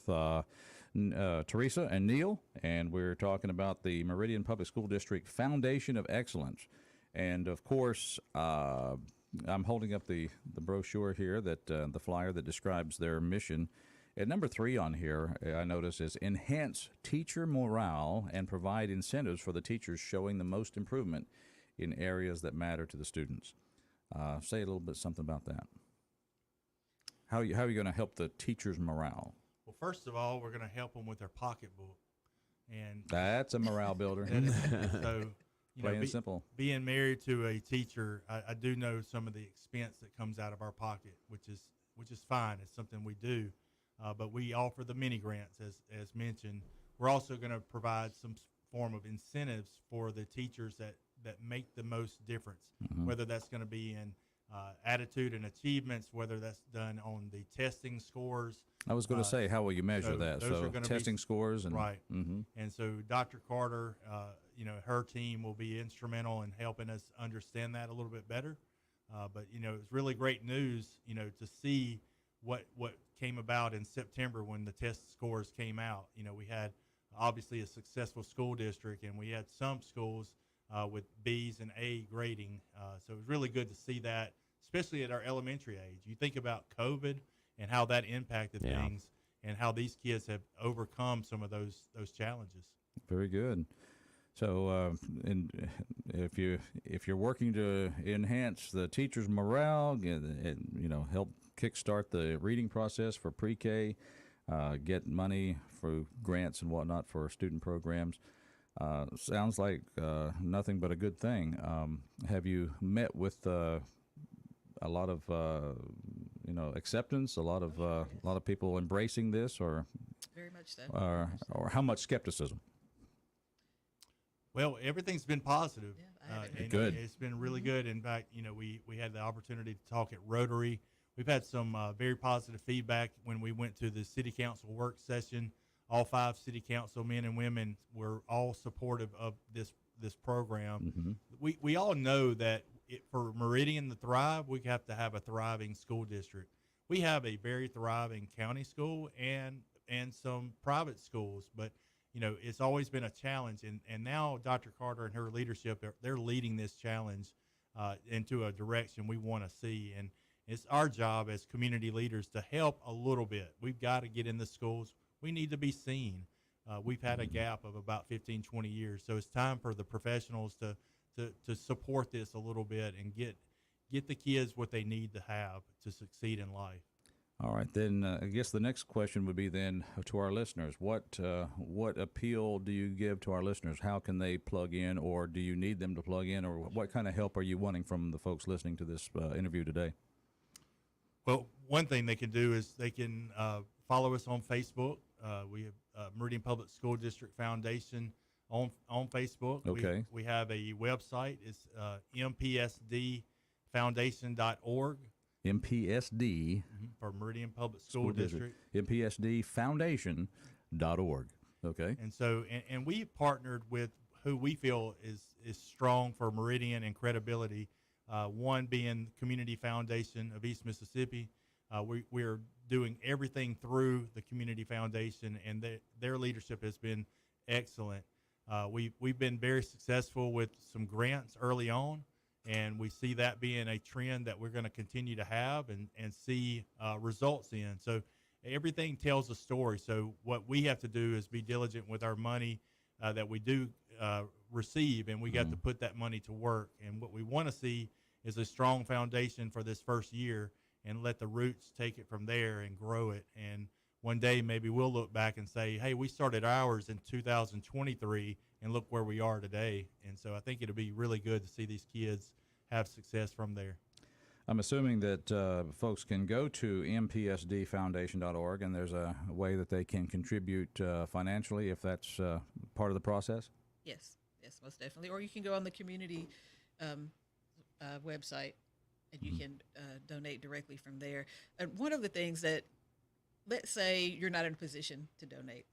Teresa and Neil, and we're talking about the Meridian Public School District Foundation of Excellence. And, of course, I'm holding up the brochure here, that the flyer that describes their mission. At number 3 on here, I notice, is enhance teacher morale and provide incentives for the teachers showing the most improvement in areas that matter to the students. Say a little bit something about that. How are you going to help the teachers' morale? Well, first of all, we're going to help them with their pocketbook, and that's a morale builder. So, plain and simple. Being married to a teacher, I do know some of the expense that comes out of our pocket, which is fine. It's something we do. But we offer the mini grants, as mentioned. We're also going to provide some form of incentives for the teachers that make the most difference, whether that's going to be in attitude and achievements, whether that's done on the testing scores. I was going to say, how will you measure that? Those So are gonna testing scores and right. And so Dr. Carter, her team will be instrumental in helping us understand that a little bit better. But it's really great news, to see what came about in September when the test scores came out. We had obviously a successful school district, and we had some schools with B's and A grading. So it was really good to see that, especially at our elementary age. You think about COVID and how that impacted things, and how these kids have overcome some of those challenges. Very good. So, and if you're working to enhance the teachers' morale and help kickstart the reading process for pre-K, get money for grants and whatnot for student programs, sounds like nothing but a good thing. Have you met with a lot of acceptance, a lot of people embracing this, or very much so, or how much skepticism? Well, everything's been positive. Yeah, good. It's been really good. In fact, we had the opportunity to talk at Rotary. We've had some very positive feedback when we went to the city council work session. All 5 city council men and women were all supportive of this program. We all know that for Meridian to thrive, we have to have a thriving school district. We have a very thriving county school and some private schools, but it's always been a challenge, and now Dr. Carter and her leadership, they're leading this challenge into a direction we want to see, and it's our job as community leaders to help a little bit. We've got to get in the schools. We need to be seen. We've had a gap of about 15, 20 years, so it's time for the professionals to support this a little bit and get the kids what they need to have to succeed in life. All right, then I guess the next question would be then to our listeners. What appeal do you give to our listeners? How can they plug in, or do you need them to plug in, or what kind of help are you wanting from the folks listening to this interview today? Well, one thing they can do is they can follow us on Facebook. We have Meridian Public School District Foundation on Facebook. Okay. We have a website. It's mpsdfoundation.org. MPSD for Meridian Public School District. MPSDfoundation.org. Okay. And so, and we partnered with who we feel is strong for Meridian and credibility. One being Community Foundation of East Mississippi. We are doing everything through the Community Foundation, and their leadership has been excellent. We've been very successful with some grants early on, and we see that being a trend that we're going to continue to have and see results in. So everything tells a story. So what we have to do is be diligent with our money that we do receive, and we got to put that money to work. And what we want to see is a strong foundation for this first year, and let the roots take it from there and grow it. And one day maybe we'll look back and say, hey, we started ours in 2023 and look where we are today. And so I think it'll be really good to see these kids have success from there. I'm assuming that folks can go to mpsdfoundation.org, and there's a way that they can contribute financially if that's part of the process? Yes, most definitely. Or you can go on the community website, and you can donate directly from there. And one of the things that, let's say you're not in a position to donate,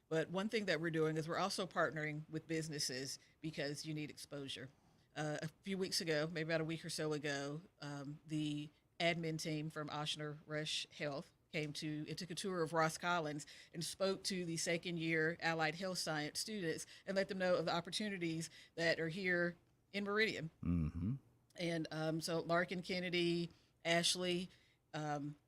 but one thing that we're doing is we're also partnering with businesses because you need exposure. A few weeks ago, maybe about a week or so ago, the admin team from Ochsner Rush Health took a tour of Ross Collins and spoke to the second year allied health science students and let them know of the opportunities that are here in Meridian. Mm-hmm. And so Larkin Kennedy, Ashley,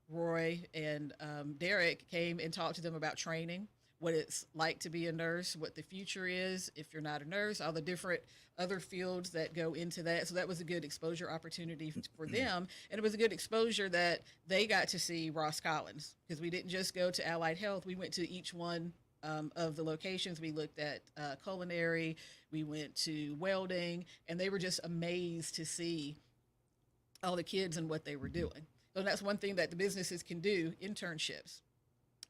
Roy, and Derek came and talked to them about training, what it's like to be a nurse, what the future is if you're not a nurse, all the different other fields that go into that. So that was a good exposure opportunity for them. And it was a good exposure that they got to see Ross Collins, because we didn't just go to Allied Health. We went to each one of the locations. We looked at culinary, we went to welding, and they were just amazed to see all the kids and what they were doing. So that's one thing that the businesses can do, internships.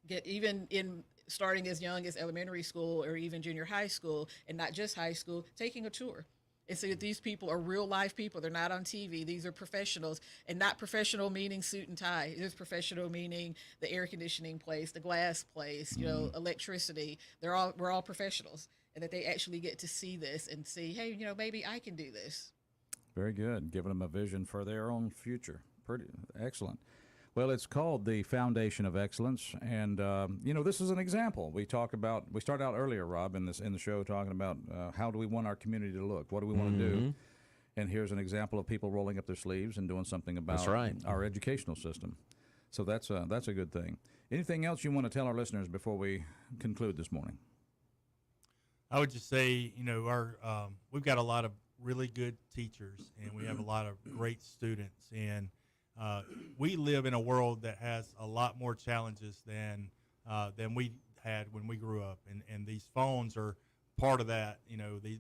Get even in starting as young as elementary school or even junior high school, and not just high school, taking a tour. And so these people are real life people. They're not on TV. These are professionals, and not professional meaning suit and tie. It is professional meaning the air conditioning place, the glass place, electricity. We're all professionals, and that they actually get to see this and see, hey, maybe I can do this. Very good. Giving them a vision for their own future. Pretty excellent. Well, it's called the Foundation of Excellence, and this is an example. We started out earlier, Rob, in the show talking about how do we want our community to look? What do we want to do? And here's an example of people rolling up their sleeves and doing something about our educational system. So that's a good thing. Anything else you want to tell our listeners before we conclude this morning? I would just say, we've got a lot of really good teachers, and we have a lot of great students, and we live in a world that has a lot more challenges than we had when we grew up, and these phones are part of that.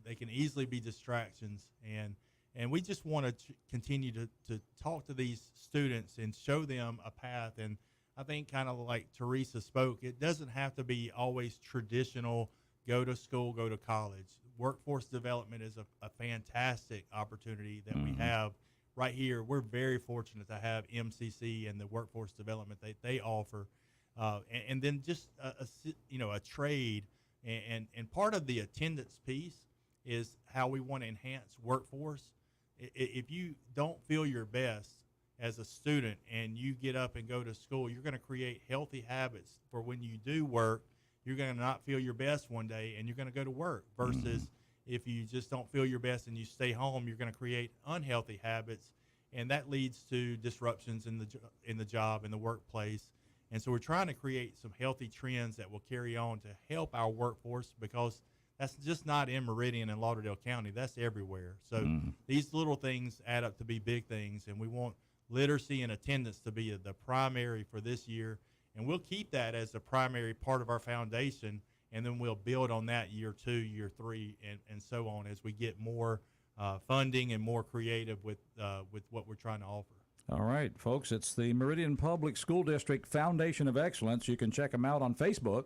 They can easily be distractions, and we just want to continue to talk to these students and show them a path. And I think, kind of like Teresa spoke, it doesn't have to be always traditional, go to school, go to college. Workforce development is a fantastic opportunity that we have right here. We're very fortunate to have MCC and the workforce development that they offer, and then just a trade, and part of the attendance piece is how we want to enhance workforce. If you don't feel your best as a student and you get up and go to school, you're going to create healthy habits for when you do work. You're going to not feel your best one day, and you're going to go to work, versus if you just don't feel your best and you stay home, you're going to create unhealthy habits, and that leads to disruptions in the job, in the workplace. And so we're trying to create some healthy trends that will carry on to help our workforce, because that's just not in Meridian and Lauderdale County. That's everywhere. So these little things add up to be big things, and we want literacy and attendance to be the primary for this year. And we'll keep that as the primary part of our foundation, and then we'll build on that year 2, year 3, and so on, as we get more funding and more creative with what we're trying to offer. All right, folks, it's the Meridian Public School District Foundation of Excellence. You can check them out on Facebook,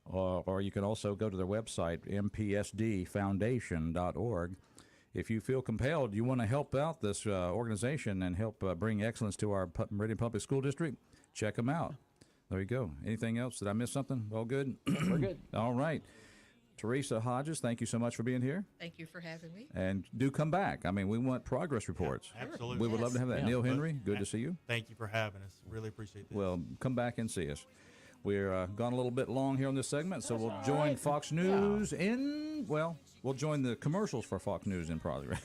or you can also go to their website, mpsdfoundation.org. If you feel compelled, you want to help out this organization and help bring excellence to our Meridian Public School District, check them out. There you go. Anything else? Did I miss something? All good? We're good. All right. Teresa Hodges, thank you so much for being here. Thank you for having me. And do come back. I mean, we want progress reports. Yeah, absolutely. We would love to have that. Yeah. Neil Henry, good to see you. Thank you for having us. Really appreciate this. Well, come back and see us. We're gone a little bit long here on this segment, so we'll join Fox News we'll join the commercials for Fox News in progress.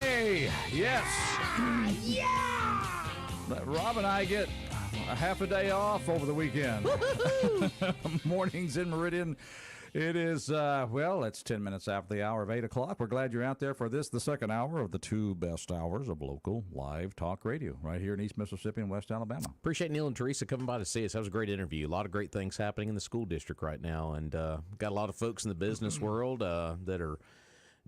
Hey, yes. Yeah! Rob and I get a half a day off over the weekend. Mornings in Meridian. It is, it's 10 minutes after the hour of 8 o'clock. We're glad you're out there for this, the second hour of the two best hours of local live talk radio right here in East Mississippi and West Alabama. Appreciate Neil and Teresa coming by to see us. That was a great interview. A lot of great things happening in the school district right now. And got a lot of folks in the business world that are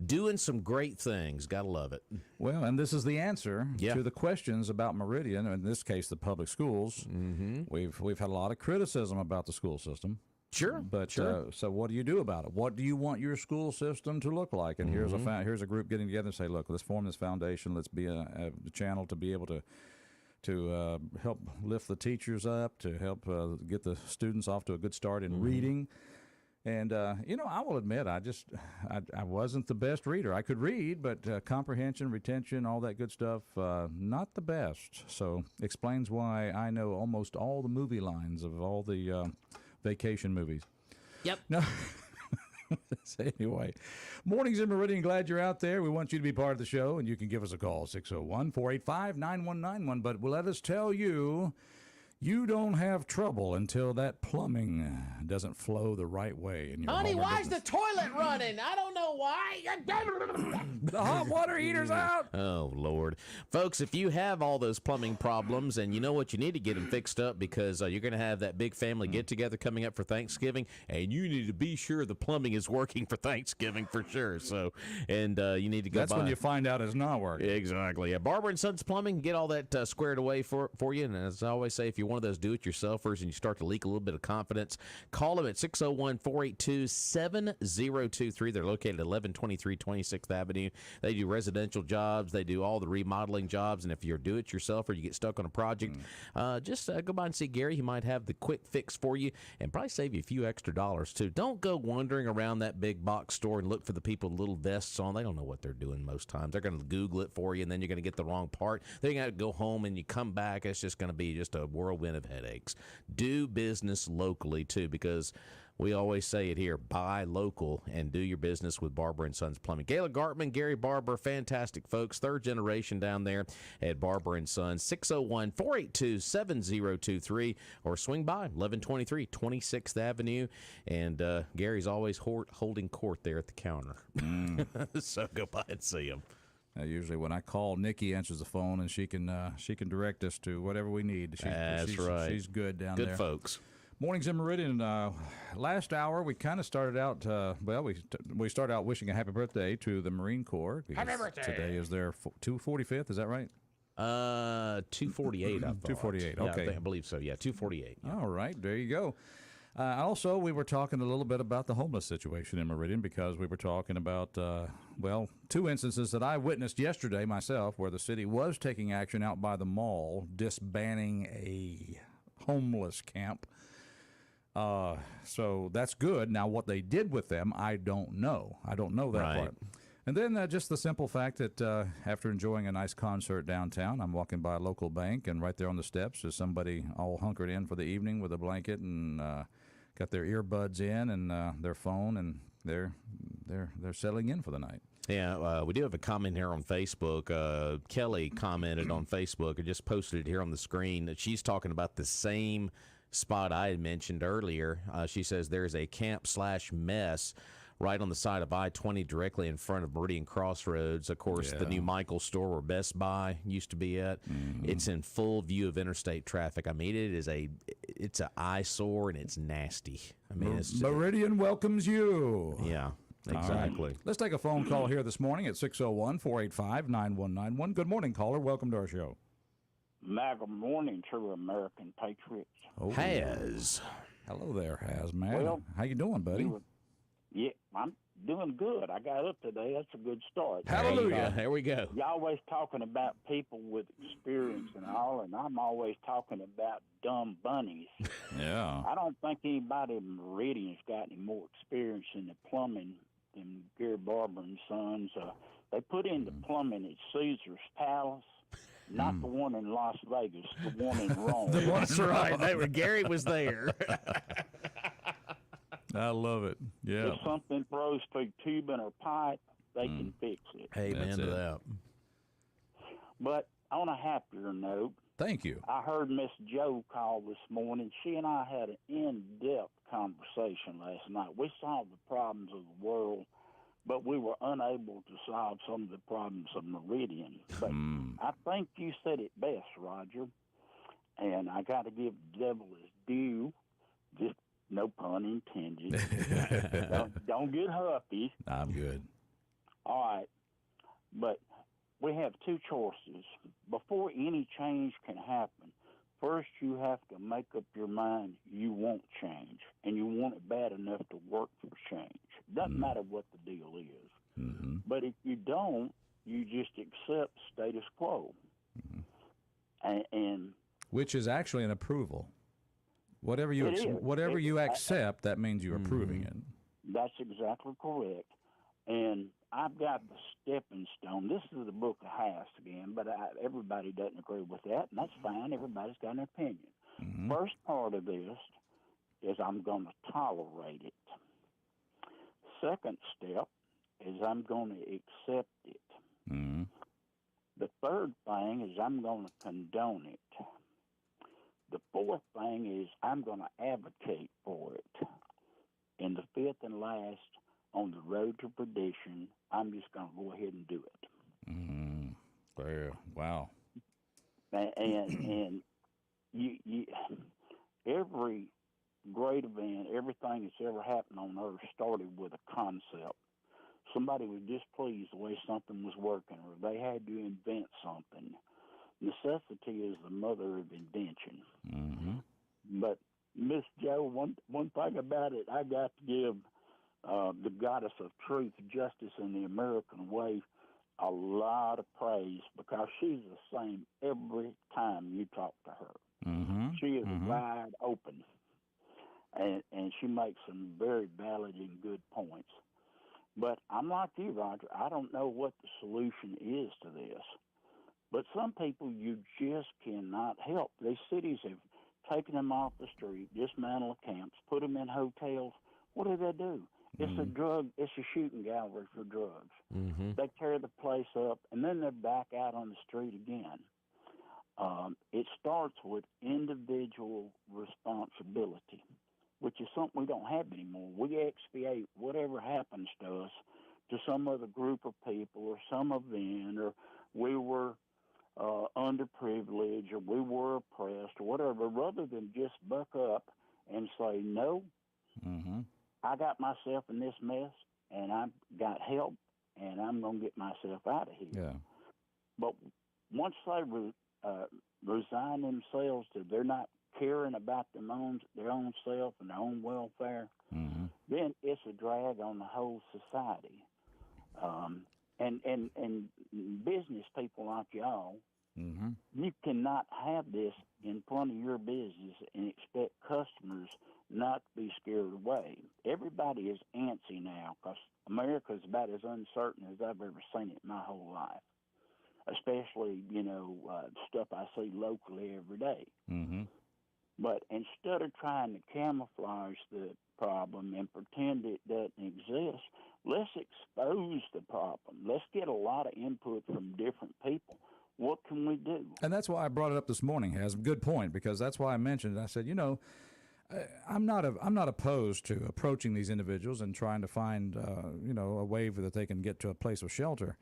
doing some great things. Gotta love it. Well, and this is the answer to the questions about Meridian, in this case, the public schools. Mm-hmm. We've had a lot of criticism about the school system. Sure, but so what do you do about it? What do you want your school system to look like? And here's a group getting together and say, look, let's form this foundation. Let's be a channel to be able to help lift the teachers up, to help get the students off to a good start in reading. And I will admit, I wasn't the best reader. I could read, but comprehension, retention, all that good stuff, not the best. So explains why I know almost all the movie lines of all the vacation movies. Yep. No. So anyway, mornings in Meridian, glad you're out there. We want you to be part of the show, and you can give us a call, 601-485-9191. But let us tell you, you don't have trouble until that plumbing doesn't flow the right way in your Honey, home or why is business. the toilet running? I don't know why. The hot water heater's out. Oh, Lord. Folks, if you have all those plumbing problems and you know what, you need to get them fixed up because you're going to have that big family get-together coming up for Thanksgiving, and you need to be sure the plumbing is working for Thanksgiving for sure. So, and you need to go That's when you find out it's not working. Exactly. Yeah, Barber & Sons Plumbing, get all that squared away for you. And as I always say, if you're one of those do-it-yourselfers and you start to leak a little bit of confidence, call them at 601-482-7023. They're located at 1123 26th Avenue. They do residential jobs. They do all the remodeling jobs. And if you're a do-it-yourselfer, you get stuck on a project, just go by and see Gary. He might have the quick fix for you and probably save you a few extra dollars, too. Don't go wandering around that big box store and look for the people with little vests on. They don't know what they're doing most times. They're going to Google it for you, and then you're going to get the wrong part. Then you're going to go home, and you come back. It's just going to be just a whirlwind of headaches. Do business locally, too, because we always say it here, buy local and do your business with Barber & Sons Plumbing. Gayla Gartman, Gary Barber, fantastic folks, third generation down there at Barber & Sons, 601-482-7023, or swing by 1123 26th Avenue. And Gary's always holding court there at the counter. So go by and see him. Usually when I call, Nikki answers the phone, and she can direct us to whatever we need. That's right. She's good down there. Good folks. Mornings in Meridian. Last hour, we kind of started out, we started out wishing a happy birthday to the Marine Corps. Happy birthday. Today is their 245th, is that right? 248, I thought. 248, okay. Yeah, I believe so, yeah, 248. Yeah. All right, there you go. Also, we were talking a little bit about the homeless situation in Meridian because we were talking about, two instances that I witnessed yesterday myself where the city was taking action out by the mall, disbanding a homeless camp. So that's good. Now, what they did with them, I don't know. I don't know that part. And then just the simple fact that after enjoying a nice concert downtown, I'm walking by a local bank, and right there on the steps is somebody all hunkered in for the evening with a blanket and got their earbuds in and their phone, and they're settling in for the night. Yeah, we do have a comment here on Facebook. Kelly commented on Facebook and just posted it here on the screen that she's talking about the same spot I had mentioned earlier. She says there's a camp/mess right on the side of I-20 directly in front of Meridian Crossroads. Of course, the new Michael store where Best Buy used to be at. It's in full view of interstate traffic. I mean, it's an eyesore, and it's nasty. I mean, Meridian welcomes you. Yeah, exactly. Right. Let's take a phone call here this morning at 601-485-9191. Good morning, caller. Welcome to our show. Good morning, true American patriots. Oh, Has. Hello there, Has, man. Well, how you doing, buddy? Yeah, I'm doing good. I got up today. That's a good start. Hallelujah. There we go. You're always talking about people with experience and all, and I'm always talking about dumb bunnies. Yeah. I don't think anybody in Meridian's got any more experience in the plumbing than Gary Barber and Sons. They put in the plumbing at Caesar's Palace. Not the one in Las Vegas, the one in Rome. That's right. Gary was there. I love it. Yeah. If something froze through tubing or pipe, they can fix it. Amen to that. But on a happier note, thank you. I heard Miss Joe call this morning. She and I had an in-depth conversation last night. We solved the problems of the world, but we were unable to solve some of the problems of Meridian. But I think you said it best, Roger. And I got to give the devil his due. Just no pun intended. don't get huffy. I'm good. All right. But we have two choices. Before any change can happen, first you have to make up your mind you want change, and you want it bad enough to work for change. Doesn't matter what the deal is. Mm-hmm. But if you don't, you just accept status quo. And which is actually an approval. Whatever you accept, that means you're approving it. That's exactly correct. And I've got the stepping stone. This is the book of Haas again, but everybody doesn't agree with that, and that's fine. Everybody's got an opinion. Mm-hmm. First part of this is I'm going to tolerate it. Second step is I'm going to accept it. Mm-hmm. The third thing is I'm going to condone it. The fourth thing is I'm going to advocate for it. And the fifth and last, on the road to perdition, I'm just going to go ahead and do it. Mm-hmm. Wow. And you, every great event, everything that's ever happened on earth started with a concept. Somebody was displeased the way something was working, or they had to invent something. Necessity is the mother of invention. Mm-hmm. But Miss Joe, one thing about it, I got to give the goddess of truth, justice, and the American way a lot of praise, because she's the same every time you talk to her. Mm-hmm. She is wide open, and she makes some very valid and good points. But I'm like you, Roger. I don't know what the solution is to this. But some people you just cannot help. These cities have taken them off the street, dismantled camps, put them in hotels. What do? It's it's a shooting gallery for drugs. Mm-hmm. They tear the place up, and then they're back out on the street again. It starts with individual responsibility, which is something we don't have anymore. We expiate whatever happens to us to some other group of people or some event, or we were underprivileged, or we were oppressed, or whatever, rather than just buck up and say, no, I got myself in this mess, and I've got help, and I'm going to get myself out of here. Yeah. But once they resign themselves to they're not caring about their own self and their own welfare, then it's a drag on the whole society. And business people like y'all, you cannot have this in front of your business and expect customers not to be scared away. Everybody is antsy now, because America is about as uncertain as I've ever seen it in my whole life, especially, stuff I see locally every day. But instead of trying to camouflage the problem and pretend it doesn't exist, let's expose the problem. Let's get a lot of input from different people. What can we do? And that's why I brought it up this morning, Has. Good point, because that's why I mentioned it. I said, I'm not opposed to approaching these individuals and trying to find, a way that they can get to a place of shelter.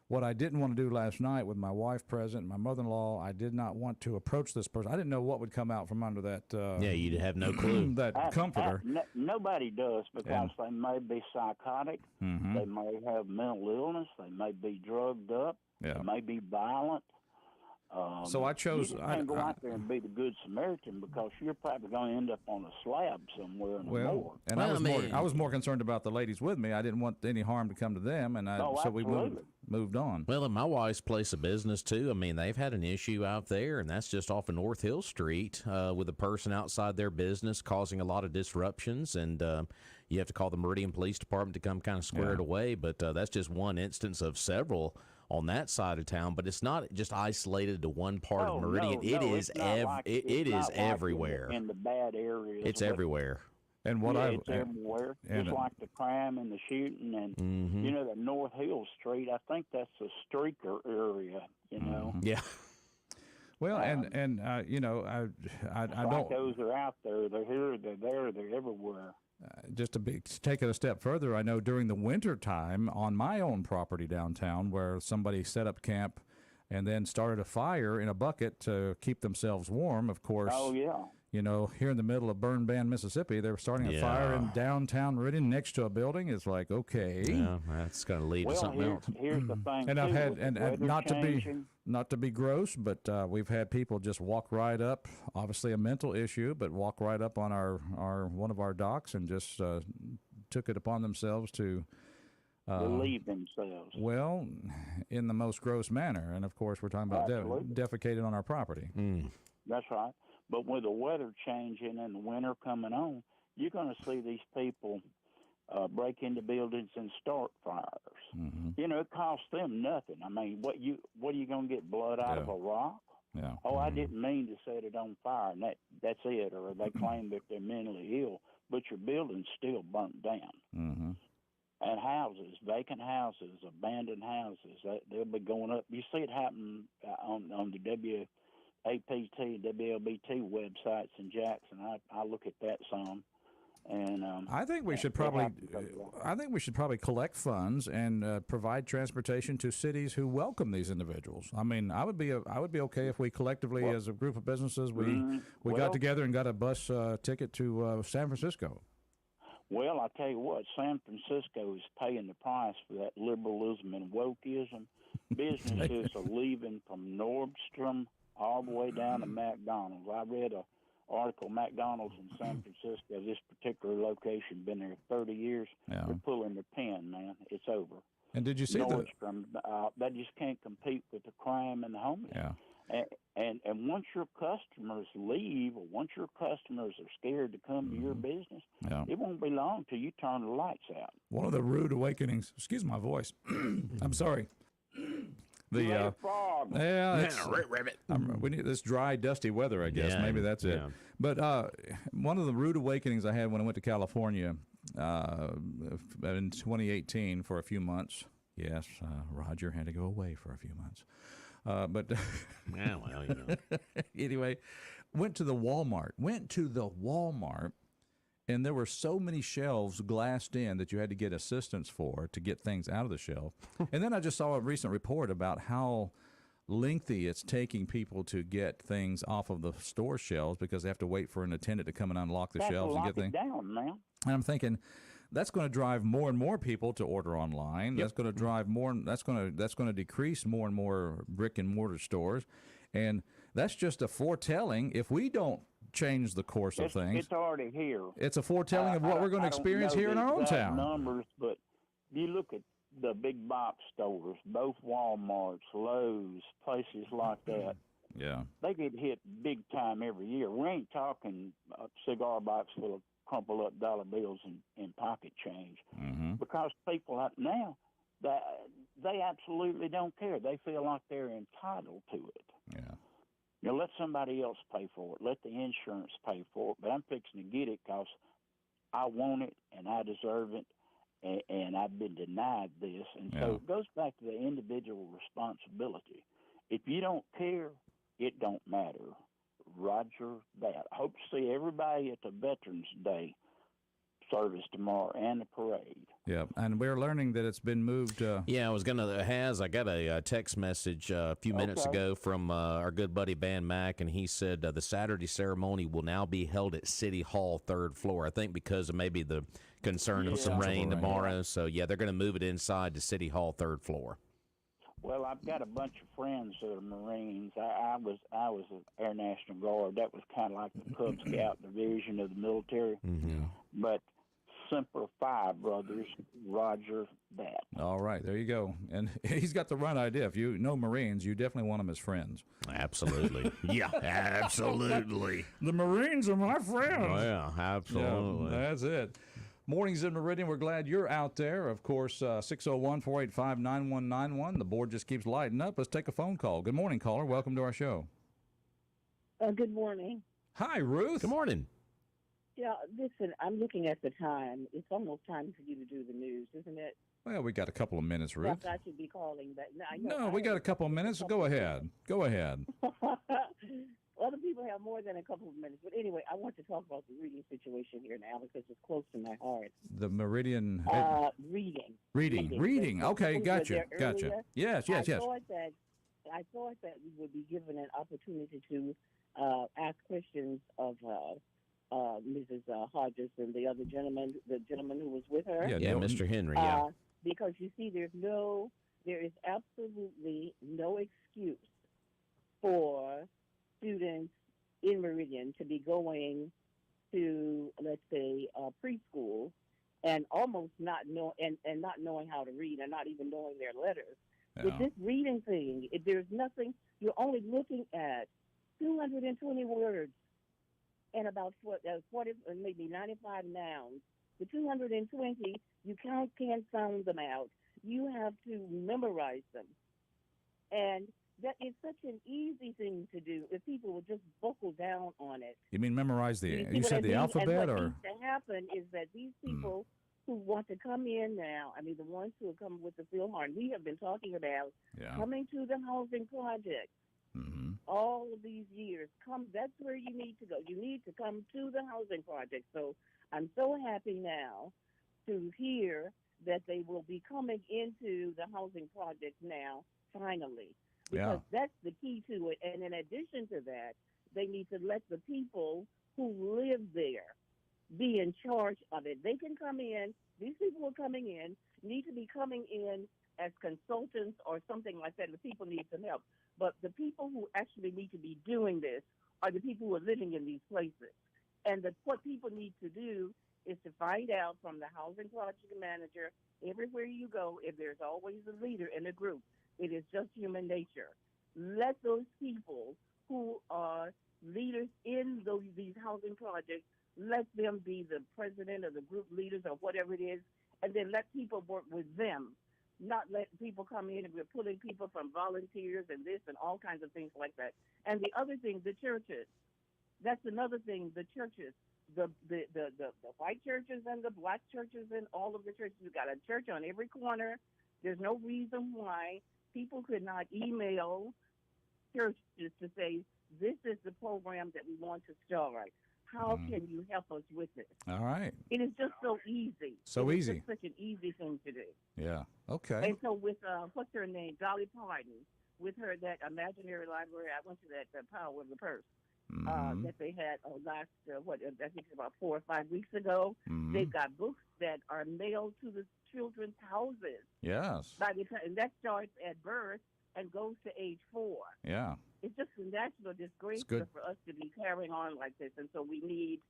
What I didn't want to do last night with my wife present and my mother-in-law, I did not want to approach this person. I didn't know what would come out from under that. You'd have no clue. That comforter. Nobody does, because they may be psychotic. They may have mental illness. They may be drugged up. They may be violent. So I chose. You can't go out there and be the good Samaritan, because you're probably going to end up on a slab somewhere in the morgue. And I was more concerned about the ladies with me. I didn't want any harm to come to them, and so we moved on. Well, in my wife's place of business too, I mean, they've had an issue out there, and that's just off of North Hill Street with a person outside their business causing a lot of disruptions, and you have to call the Meridian Police Department to come kind of square it away. But that's just one instance of several on that side of town. But it's not just isolated to one part of Meridian. It is everywhere. In the bad areas. It's everywhere. And what it's everywhere, just like the crime and the shooting, and the North Hill Street. I think that's a streaker area. Yeah. Well, I don't. Those are out there. They're here. They're there. They're everywhere. Just to take it a step further, I know during the winter time on my own property downtown, where somebody set up camp and then started a fire in a bucket to keep themselves warm. Of course. Oh yeah. Here in the middle of Burn Ban, Mississippi, they were starting a fire in downtown Meridian next to a building. It's like, okay. Yeah, that's going to lead to something else. Here's the thing. And I've had, and changing. not to be gross, but we've had people just walk right up, obviously a mental issue, but walk right up on our one of our docks and just took it upon themselves to relieve themselves. Well, in the most gross manner. And of course, we're talking about defecating on our property. That's right. But with the weather changing and the winter coming on, you're going to see these people break into buildings and start fires. It costs them nothing. I mean, what are you going to get blood out of a rock? Yeah. Oh, I didn't mean to set it on fire, and that's it. Or they claim that they're mentally ill, but your building's still burnt down. And houses, vacant houses, abandoned houses, they'll be going up. You see it happen on the APT, WLBT websites in Jackson. I look at that some, and I think we should probably collect funds and provide transportation to cities who welcome these individuals. I mean, I would be okay if we collectively, as a group of businesses, we got together and got a bus ticket to San Francisco. Well, I tell you what, San Francisco is paying the price for that liberalism and wokeism. Businesses are leaving from Nordstrom all the way down to McDonald's. I read an article, McDonald's in San Francisco, this particular location, been there 30 years. Yeah. They're pulling the pin, man. It's over. And did you see Nordstrom, they just can't compete with the crime and the homeless. Yeah. And once your customers leave, or once your customers are scared to come to your business, it won't be long till you turn the lights out. One of the rude awakenings, excuse my voice, I'm sorry. We need this dry, dusty weather, I guess. Maybe that's it. But one of the rude awakenings I had when I went to California in 2018 for a few months. Yes, Roger had to go away for a few months. But anyway, went to the Walmart, and there were so many shelves glassed in that you had to get assistance to get things out of the shelf. And then I just saw a recent report about how lengthy it's taking people to get things off of the store shelves because they have to wait for an attendant to come and unlock the shelves and get things down, man. And I'm thinking, that's going to drive more and more people to order online. That's going to drive more. That's going to decrease more and more brick and mortar stores, and that's just a foretelling. If we don't change the course of things, it's already here. It's a foretelling of what we're going to experience here in our own town. Numbers, but you look at the big box stores, both Walmarts, Lowe's, places like that. Yeah, they get hit big time every year. We ain't talking a cigar box full of crumple up dollar bills and pocket change, because people now they absolutely don't care. They feel like they're entitled to it. Yeah. Let somebody else pay for it. Let the insurance pay for it. But I'm fixing to get it because I want it and I deserve it, and I've been denied this. And so it goes back to the individual responsibility. If you don't care, it don't matter. Roger that. I hope to see everybody at the Veterans Day service tomorrow and the parade. Yeah, and we're learning that it's been moved. I got a text message a few minutes ago from our good buddy Van Mack, and he said the Saturday ceremony will now be held at City Hall, 3rd floor. I think because of maybe the concern of some rain tomorrow. So they're going to move it inside to City Hall, 3rd floor. Well, I've got a bunch of friends that are Marines. I was an Air National Guard. That was kind of like the Cub Scout division of the military. But Semper Fi, brothers, Roger that. All right, there you go. And he's got the right idea. If you know Marines, you definitely want them as friends. Absolutely. Absolutely. The Marines are my friends. Oh, yeah, absolutely. Yeah, that's it. Mornings in Meridian, we're glad you're out there. Of course, 601-485-9191. The board just keeps lighting up. Let's take a phone call. Good morning, caller. Welcome to our show. Good morning. Hi, Ruth. Good morning. Yeah, listen, I'm looking at the time. It's almost time for you to do the news, isn't it? Well, we got a couple of minutes, Ruth. Yes, I should be calling back. No, I know, No, we got a couple of minutes. Go ahead. Go ahead. Other people have more than a couple of minutes. But anyway, I want to talk about the reading situation here now because it's close to my heart. The Meridian. Reading. Reading. Okay, gotcha. Yes. I thought that we would be given an opportunity to ask questions of Mrs. Hodges and the other gentleman, the gentleman who was with her. Yeah, Mr. Henry. Yeah. Because you see, there is absolutely no excuse for students in Meridian to be going to, let's say, preschool and almost not knowing how to read and not even knowing their letters. Yeah. With this reading thing, there's nothing. You're only looking at 220 words and about 40, maybe 95 nouns. The 220, you can't sound them out. You have to memorize them. And that is such an easy thing to do if people would just buckle down on it. You mean memorize you said the alphabet? And what needs to happen is that these people who want to come in now, I mean, the ones who have come with the Philharmonic, we have been talking about coming to the housing project. All of these years, that's where you need to go. You need to come to the housing project. So I'm so happy now to hear that they will be coming into the housing project now, finally, because that's the key to it. And in addition to that, they need to let the people who live there be in charge of it. They can come in. These people who are coming in need to be coming in as consultants or something like that. The people need some help. But the people who actually need to be doing this are the people who are living in these places. And what people need to do is to find out from the housing project manager, everywhere you go, if there's always a leader in a group, it is just human nature. Let those people who are leaders in these housing projects, let them be the president or the group leaders or whatever it is, and then let people work with them. Not let people come in and we're pulling people from volunteers and this and all kinds of things like that. And the other thing, the churches. That's another thing, the churches. The white churches and the black churches and all of the churches. You've got a church on every corner. There's no reason why people could not email churches to say, this is the program that we want to start. How can you help us with it? All right. It is just so easy. So easy. It's such an easy thing to do. Yeah. Okay. And so with, what's her name? Dolly Parton, with her, that imaginary library, I went to that Power of the Purse that they had last, I think it's about 4 or 5 weeks ago. They've got books that are mailed to the children's houses. Yes. By the time, and that starts at birth and goes to age 4. Yeah. It's just a national disgrace for us to be carrying on like this. And so we need,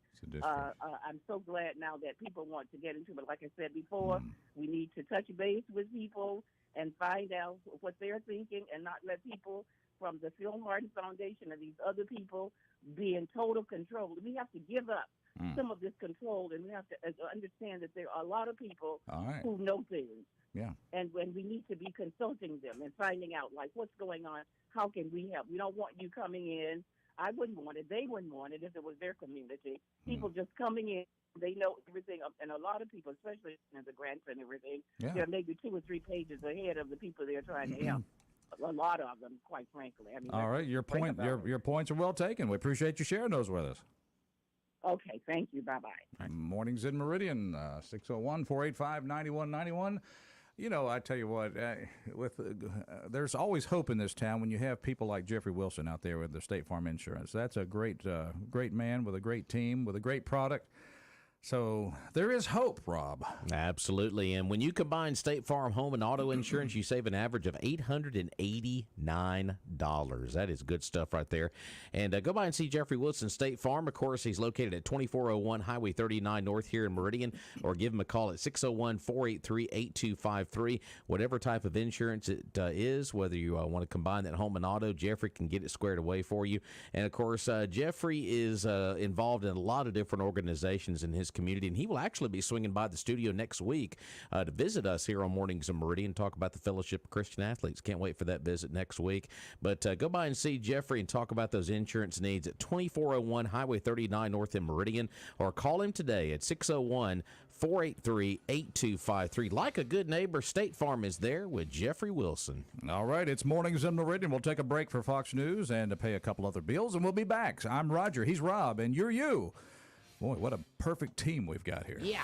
I'm so glad now that people want to get into it. Like I said before, we need to touch base with people and find out what they're thinking and not let people from the Phil Martin Foundation and these other people be in total control. We have to give up some of this control, and we have to understand that there are a lot of people who know things. Yeah. And when we need to be consulting them and finding out, like, what's going on, how can we help? We don't want you coming in. I wouldn't want it. They wouldn't want it if it was their community. People just coming in, they know everything. And a lot of people, especially in the grants and everything, they're maybe 2 or 3 pages ahead of the people they're trying to help. A lot of them, quite frankly. I mean, all right, your points are well taken. We appreciate you sharing those with us. Okay, thank you. Bye-bye. Mornings in Meridian, 601-485-9191. You know, I tell you what, there's always hope in this town when you have people like Jeffrey Wilson out there with the State Farm Insurance. That's a great man with a great team, with a great product. So there is hope, Rob. Absolutely. And when you combine State Farm home and auto insurance, you save an average of $889. That is good stuff right there. And go by and see Jeffrey Wilson State Farm. Of course, he's located at 2401 Highway 39 North here in Meridian, or give him a call at 601-483-8253. Whatever type of insurance it is, whether you want to combine that home and auto, Jeffrey can get it squared away for you. And, of course, Jeffrey is involved in a lot of different organizations in his his community, and he will actually be swinging by the studio next week to visit us here on Mornings of Meridian, talk about the Fellowship of Christian Athletes. Can't wait for that visit next week. But go by and see Jeffrey and talk about those insurance needs at 2401 Highway 39 North in Meridian, or call him today at 601-483-8253. Like a good neighbor, State Farm is there with Jeffrey Wilson. All right, it's Mornings in Meridian. We'll take a break for Fox News and to pay a couple other bills, and we'll be back. I'm Roger, he's Rob, and you're you. Boy, what a perfect team we've got here. Yeah.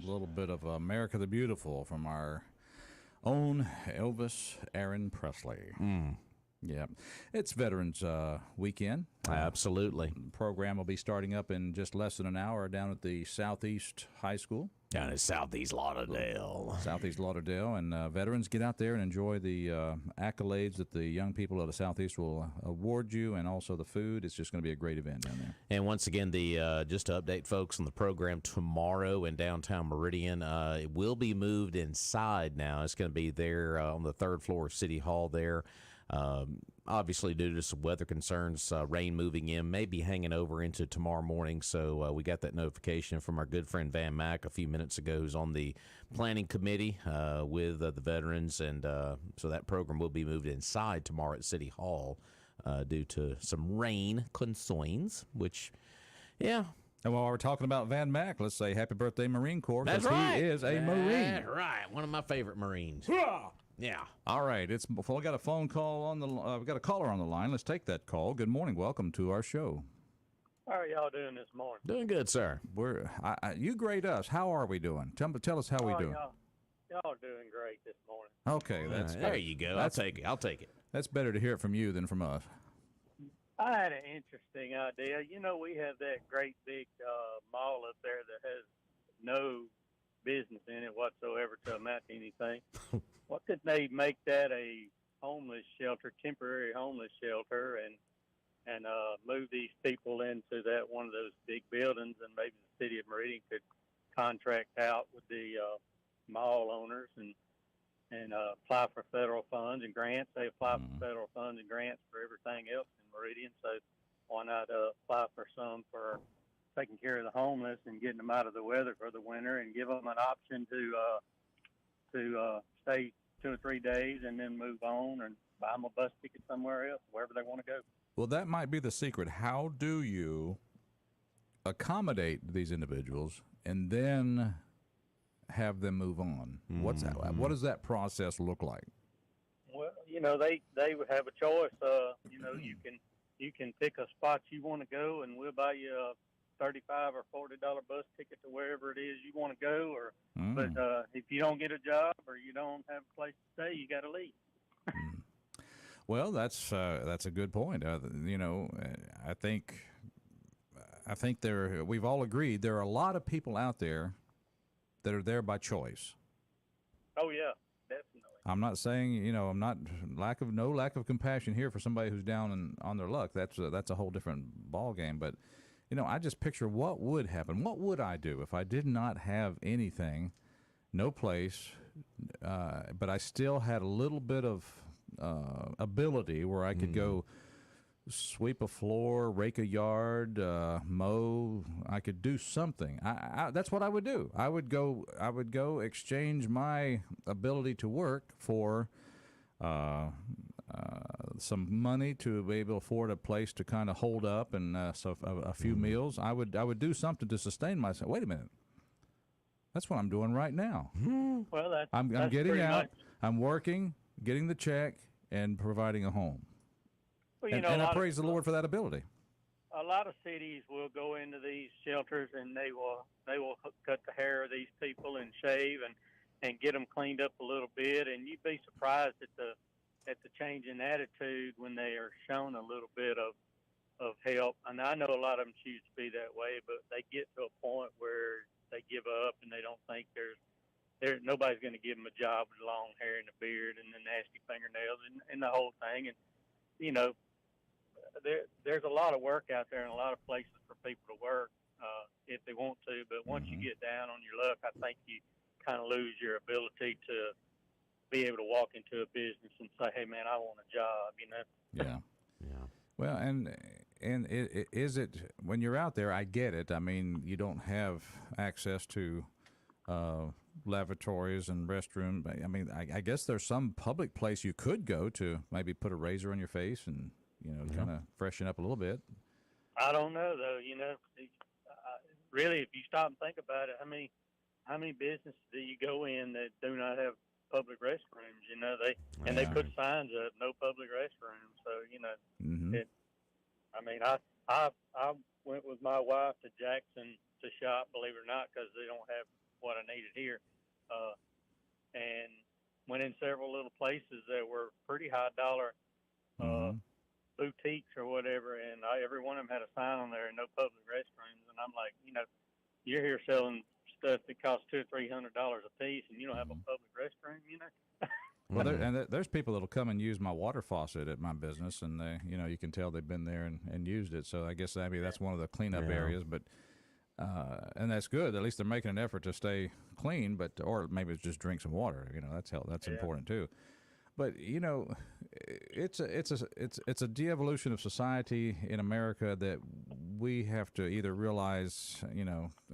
little bit of America the Beautiful from our own Elvis Aaron Presley. Yeah. It's Veterans Weekend. Absolutely. The program will be starting up in just less than an hour down at the Southeast High School. Down in Southeast Lauderdale. Southeast Lauderdale. And veterans, get out there and enjoy the accolades that the young people of the Southeast will award you, and also the food. It's just going to be a great event down there. And once again, just to update folks on the program tomorrow in downtown Meridian, it will be moved inside now. It's going to be there on the third floor of City Hall there. Obviously, due to some weather concerns, rain moving in, may be hanging over into tomorrow morning. So we got that notification from our good friend Van Mack a few minutes ago, who's on the planning committee with the veterans. And so that program will be moved inside tomorrow at City Hall due to some rain concerns, which, yeah. And while we're talking about Van Mack, let's say happy birthday, Marine Corps. That's right. He is a Marine. That's right. One of my favorite Marines. Yeah. All right. We got a phone call on the. We got a caller on the line. Let's take that call. Good morning. Welcome to our show. How are y'all doing this morning? Doing good, sir. You grade us. How are we doing? Tell us how we doing. Y'all doing great this morning. Okay, that's there. You go. I'll take it. That's better to hear it from you than from us. I had an interesting idea. You know, we have that great big mall up there that has no business in it whatsoever to amount to anything. What could they make that a homeless shelter, temporary homeless shelter, and move these people into that one of those big buildings, and maybe the city of Meridian could contract out with the mall owners and apply for federal funds and grants. They apply for federal funds and grants for everything else in Meridian, so why not apply for some for taking care of the homeless and getting them out of the weather for the winter, and give them an option to stay 2 or 3 days and then move on and buy them a bus ticket somewhere else, wherever they want to go. Well, that might be the secret. How do you accommodate these individuals and then have them move on? What does that process look like? Well, you know, they would have a choice. You know, you can pick a spot you want to go, and we'll buy you a $35 or $40 bus ticket to wherever it is you want to go. Or but if you don't get a job or you don't have a place to stay, you got to leave. Well, that's a good point. You know, I think we've all agreed there are a lot of people out there that are there by choice. Oh yeah, definitely. I'm not saying, you know, I'm not no lack of compassion here for somebody who's down on their luck. That's a whole different ball game. But you know, I just picture what would happen. What would I do if I did not have anything, no place, but I still had a little bit of ability where I could go sweep a floor, rake a yard, mow. I could do something. That's what I would do. I would go exchange my ability to work for some money to be able to afford a place to kind of hold up and so a few meals. I would do something to sustain myself. Wait a minute. That's what I'm doing right now. Well, I'm getting out. I'm working, getting the check, and providing a home. Well, you know, and I praise the Lord for that ability. A lot of cities will go into these shelters and they will cut the hair of these people and shave and get them cleaned up a little bit, and you'd be surprised at the change in attitude when they are shown a little bit of help. And I know a lot of them choose to be that way, but they get to a point where they give up and they don't think nobody's going to give them a job with long hair and a beard and the nasty fingernails and the whole thing. And you know, there's a lot of work out there and a lot of places for people to work if they want to. But once you get down on your luck, I think you kind of lose your ability to be able to walk into a business and say, "Hey, man, I want a job." You know. Yeah. Well, and is it when you're out there? I get it. I mean, you don't have access to lavatories and restrooms. I mean, I guess there's some public place you could go to maybe put a razor on your face and, you know, kind of freshen up a little bit. I don't know, though. You know, really, if you stop and think about it, how many businesses do you go in that do not have public restrooms? You know, they put signs up, no public restrooms. So, you know, I went with my wife to Jackson to shop, believe it or not, because they don't have what I needed here, and went in several little places that were pretty high dollar boutiques or whatever, and every one of them had a sign on there, no public restrooms, and I'm like, you're here selling stuff that costs $200 or $300 a piece, and you don't have a public restroom, Well, there's people that'll come and use my water faucet at my business, and they, you can tell they've been there and used it. So I guess that's one of the cleanup areas, but and that's good. At least they're making an effort to stay clean, or maybe it's just drink some water. That's important too. But it's a de-evolution of society in America that we have to either realize,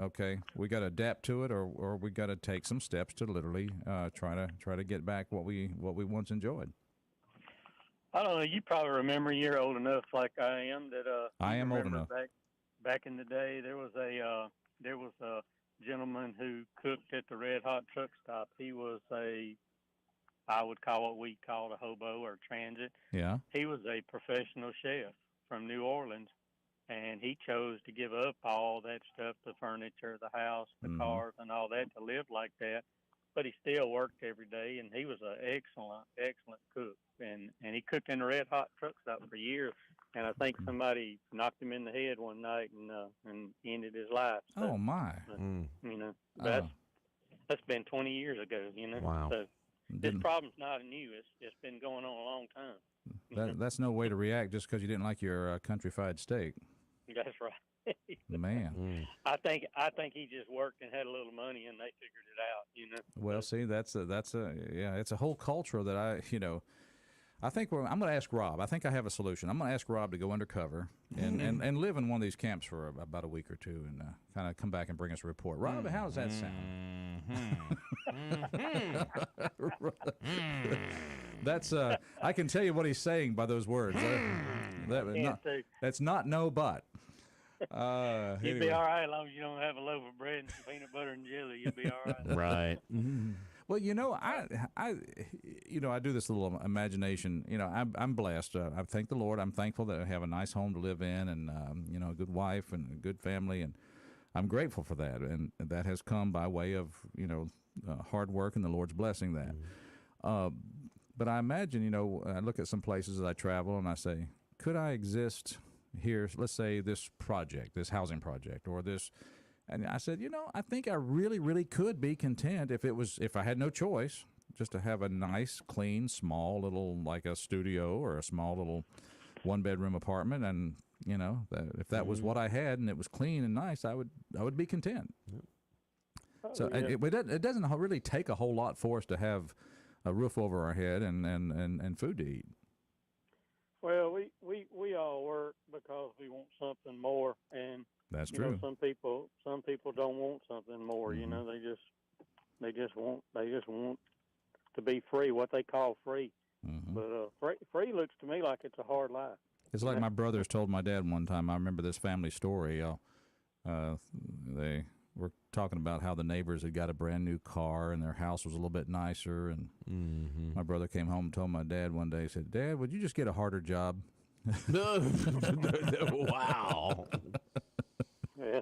okay, we got to adapt to it, or we got to take some steps to literally try to get back what we once enjoyed. I don't know. You probably remember. You're old enough, like I am. That I am old enough. Back in the day, there was a gentleman who cooked at the Red Hot truck stop. He was I would call what we called a hobo or transit. Yeah. He was a professional chef from New Orleans, and he chose to give up all that stuff, the furniture, the house, the cars, and all that to live like that. But he still worked every day, and he was an excellent cook. And he cooked in the Red Hot truck stop for years. And I think somebody knocked him in the head one night and ended his life. So, oh my! That's been 20 years ago. Wow. So this problem's not new. It's been going on a long time. That's no way to react just because you didn't like your country fried steak. That's right. Man. I think he just worked and had a little money, and they figured it out. Well, see, it's a whole culture that I think I'm going to ask Rob. I think I have a solution. I'm going to ask Rob to go undercover and live in one of these camps for about a week or two and kind of come back and bring us a report. Rob, how does that sound? That's I can tell you what he's saying by those words. That's not no but. You'll be all right as long as you don't have a loaf of bread and some peanut butter and jelly. You'll be all right. Right. Well, I do this little imagination. I'm blessed. I thank the Lord. I'm thankful that I have a nice home to live in, and a good wife and a good family, and I'm grateful for that. And that has come by way of hard work and the Lord's blessing that. But I imagine, I look at some places as I travel, and I say, could I exist here? Let's say this housing project, or this. And I said, I think I really, really could be content if I had no choice, just to have a nice, clean, small little, like a studio or a small little one-bedroom apartment. And, if that was what I had and it was clean and nice, I would be content. So it doesn't really take a whole lot for us to have a roof over our head and food to eat. Well, we all work because we want something more, and that's true. Some people don't want something more. They just want to be free, what they call free. But free looks to me like it's a hard life. It's like my brothers told my dad one time. I remember this family story. They were talking about how the neighbors had got a brand new car and their house was a little bit nicer. And my brother came home and told my dad one day, he said, "Dad, would you just get a harder job?" Wow. Yeah.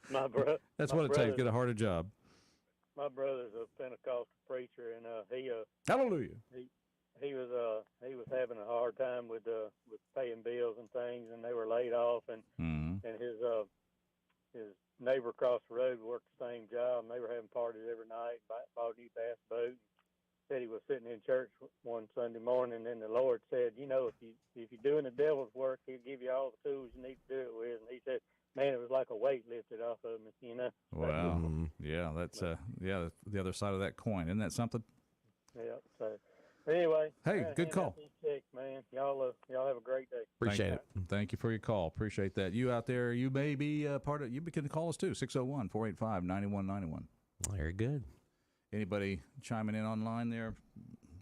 My brother. That's what it takes. Get a harder job. My brother's a Pentecostal preacher, and he hallelujah. He was having a hard time with paying bills and things, and they were laid off, and his neighbor across the road worked the same job, and they were having parties every night. Bought a new bass boat. Said he was sitting in church one Sunday morning, and the Lord said, if you're doing the devil's work, He'll give you all the tools you need to do it with. And he said, man, it was like a weight lifted off of me, Wow. Yeah, that's the other side of that coin. Isn't that something? Yeah. So anyway. Hey, good call. Man, y'all have a great day. Appreciate it. Thank you for your call. Appreciate that. You out there, you may be part of. You can call us too. 601-485-9191. Very good. Anybody chiming in online there?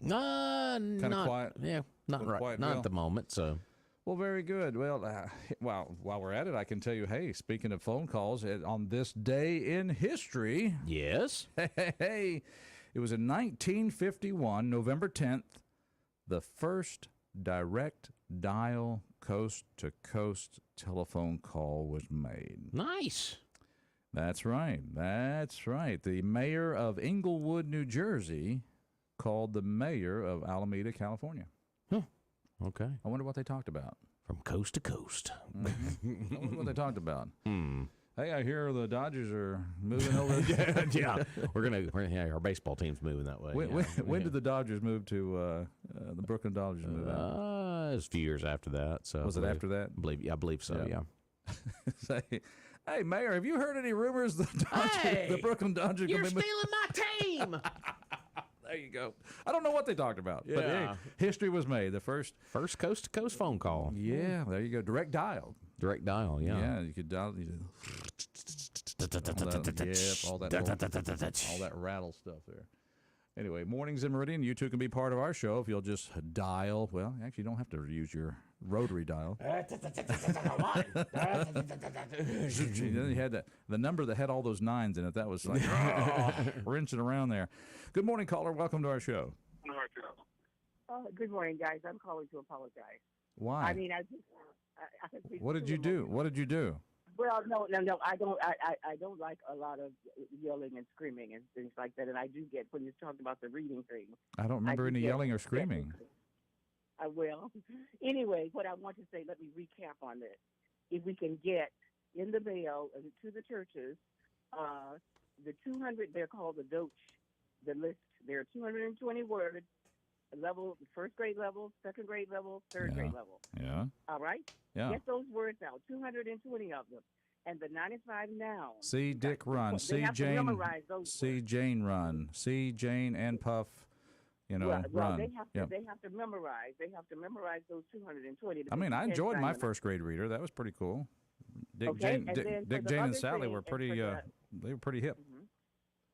Kind of quiet. Yeah, not right. Not at the moment. So. Well, very good. Well, while we're at it, I can tell you, hey, speaking of phone calls, on this day in history. Yes. Hey, it was in 1951, November 10th, the first direct dial coast-to-coast telephone call was made. Nice. That's right. That's right. The mayor of Inglewood, New Jersey, called the mayor of Alameda, California. Huh. Okay. I wonder what they talked about. From coast to coast. Mm-hmm. I wonder what they talked about. Hey, I hear the Dodgers are moving over. Yeah. Our baseball team's moving that way. When did the Dodgers move to the Brooklyn Dodgers move out? It was a few years after that. So was it after that? I believe so. Yeah. Say, hey, Mayor, have you heard any rumors the Brooklyn Dodgers? You're stealing my team. There you go. I don't know what they talked about, but hey, history was made. The first coast to coast phone call. Yeah, there you go. Direct dial. Yeah. Yeah, you could dial. All that rattle stuff there. Anyway, mornings in Meridian. You too can be part of our show if you'll just dial. Well, actually, you don't have to use your rotary dial. Then you had the number that had all those nines in it. That was like wrenching around there. Good morning, caller. Welcome to our show. Good morning, guys. I'm calling to apologize. Why? I mean, what did you do? What did you do? Well, no. I don't like a lot of yelling and screaming and things like that. And I do get when you talked about the reading thing. I don't remember any yelling or screaming. I will. Anyway, what I want to say, let me recap on this. If we can get in the mail to the churches, the 200, they're called the DOCH, the list. There are 220 words, level, first grade level, second grade level, third grade level. Yeah. All right? Yeah. Get those words out, 220 of them. And the 95 nouns. See Dick run. See Jane. See Jane run. See Jane and Puff. Run. They have to memorize. They have to memorize those 220. I mean, I enjoyed my first grade reader. That was pretty cool. Dick, Jane, and Sally were pretty. They were pretty hip.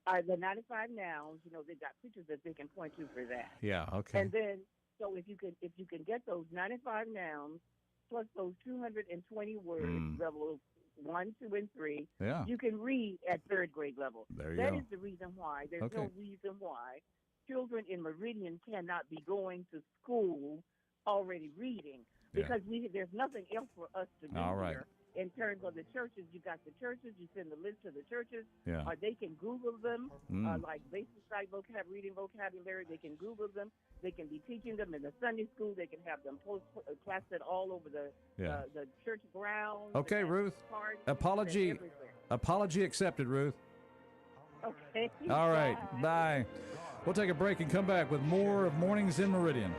The 95 nouns. They've got pictures that they can point to for that. Yeah. Okay. And then, so if you can get those 95 nouns plus those 220 words, level 1, 2, and 3, you can read at third grade level. There you go. That go. is the reason why. There's no reason why children in Meridian cannot be going to school already reading, because there's nothing else for us to do here. In terms of the churches, you got the churches, you send the list to the churches, or they can Google them, like basic sight reading vocabulary, they can Google them, they can be teaching them in the Sunday school, they can have them plastered all over the church grounds. Okay, Ruth, apology accepted, Ruth. Okay. All right, bye. We'll take a break and come back with more of Mornings in Meridian.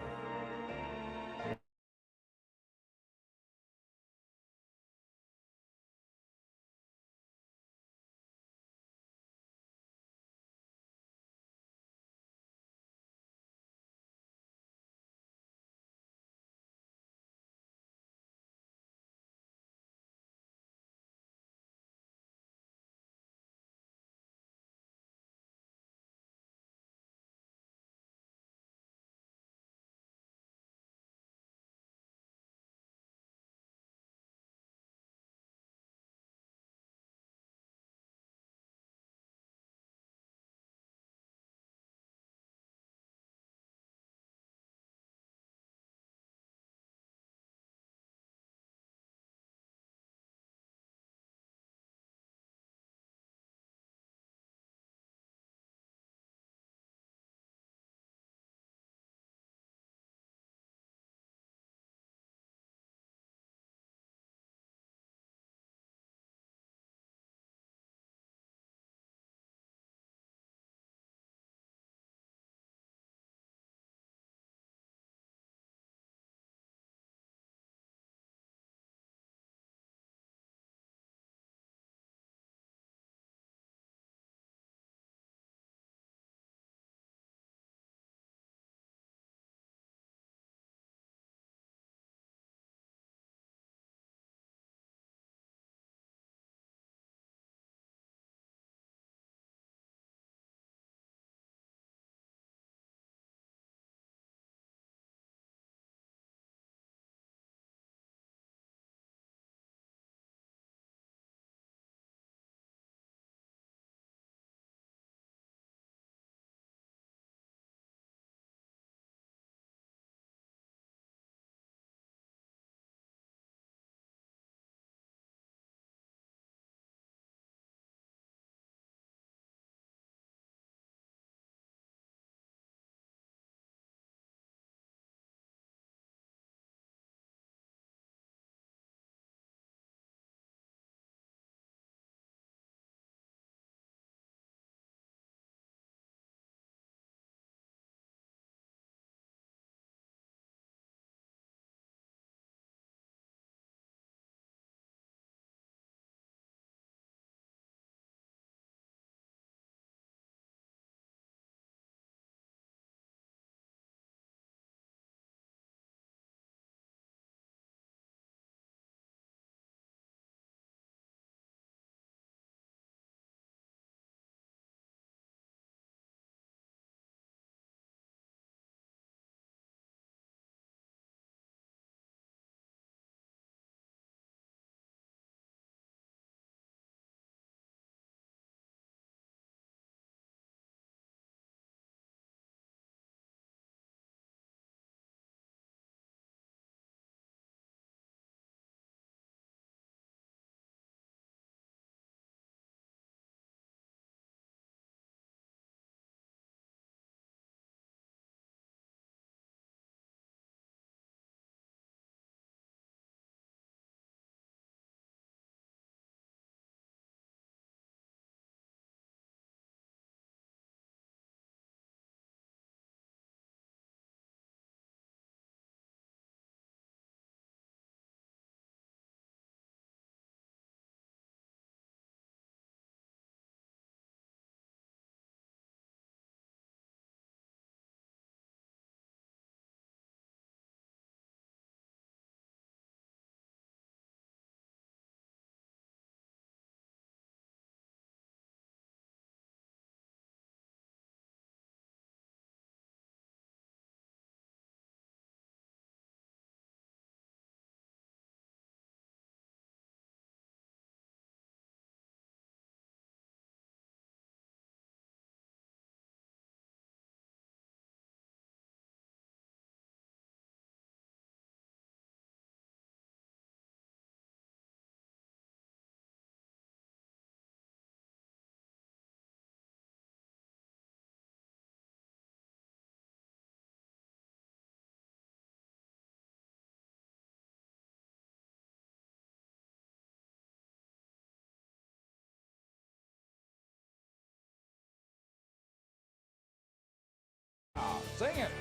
Sing it.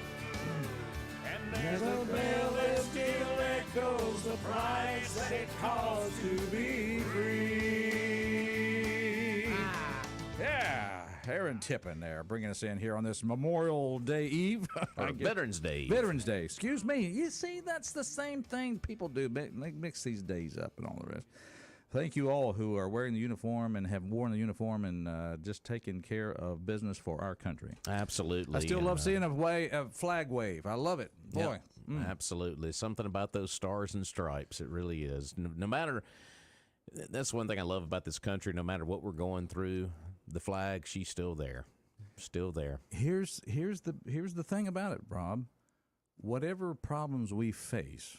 And there's a bell that still echoes the price that it costs to be free. Yeah, Aaron Tippin there, bringing us in here on this Memorial Day Eve. Or Veterans Day. Veterans Day, excuse me. You see, that's the same thing people do. They mix these days up and all the rest. Thank you all who are wearing the uniform and have worn the uniform and just taking care of business for our country. Absolutely. I still love seeing a flag wave. I love it. Boy. Yep, absolutely. Something about those stars and stripes. It really is. No matter, that's one thing I love about this country. No matter what we're going through, the flag, she's still there. Still there. Here's the thing about it, Rob. Whatever problems we face,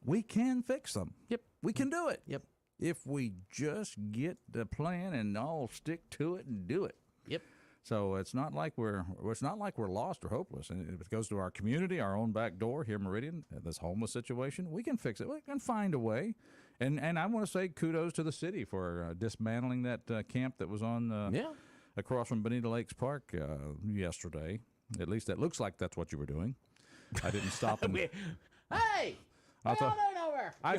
we can fix them. Yep. We can do it. Yep. If we just get the plan and all stick to it and do it. Yep. So it's not like we're lost or hopeless. And if it goes to our community, our own back door here in Meridian, this homeless situation, we can fix it. We can find a way. And I want to say kudos to the city for dismantling that camp that was on across from Bonita Lakes Park yesterday. At least that looks like that's what you were doing. I didn't stop and Hey! What y'all doing over? I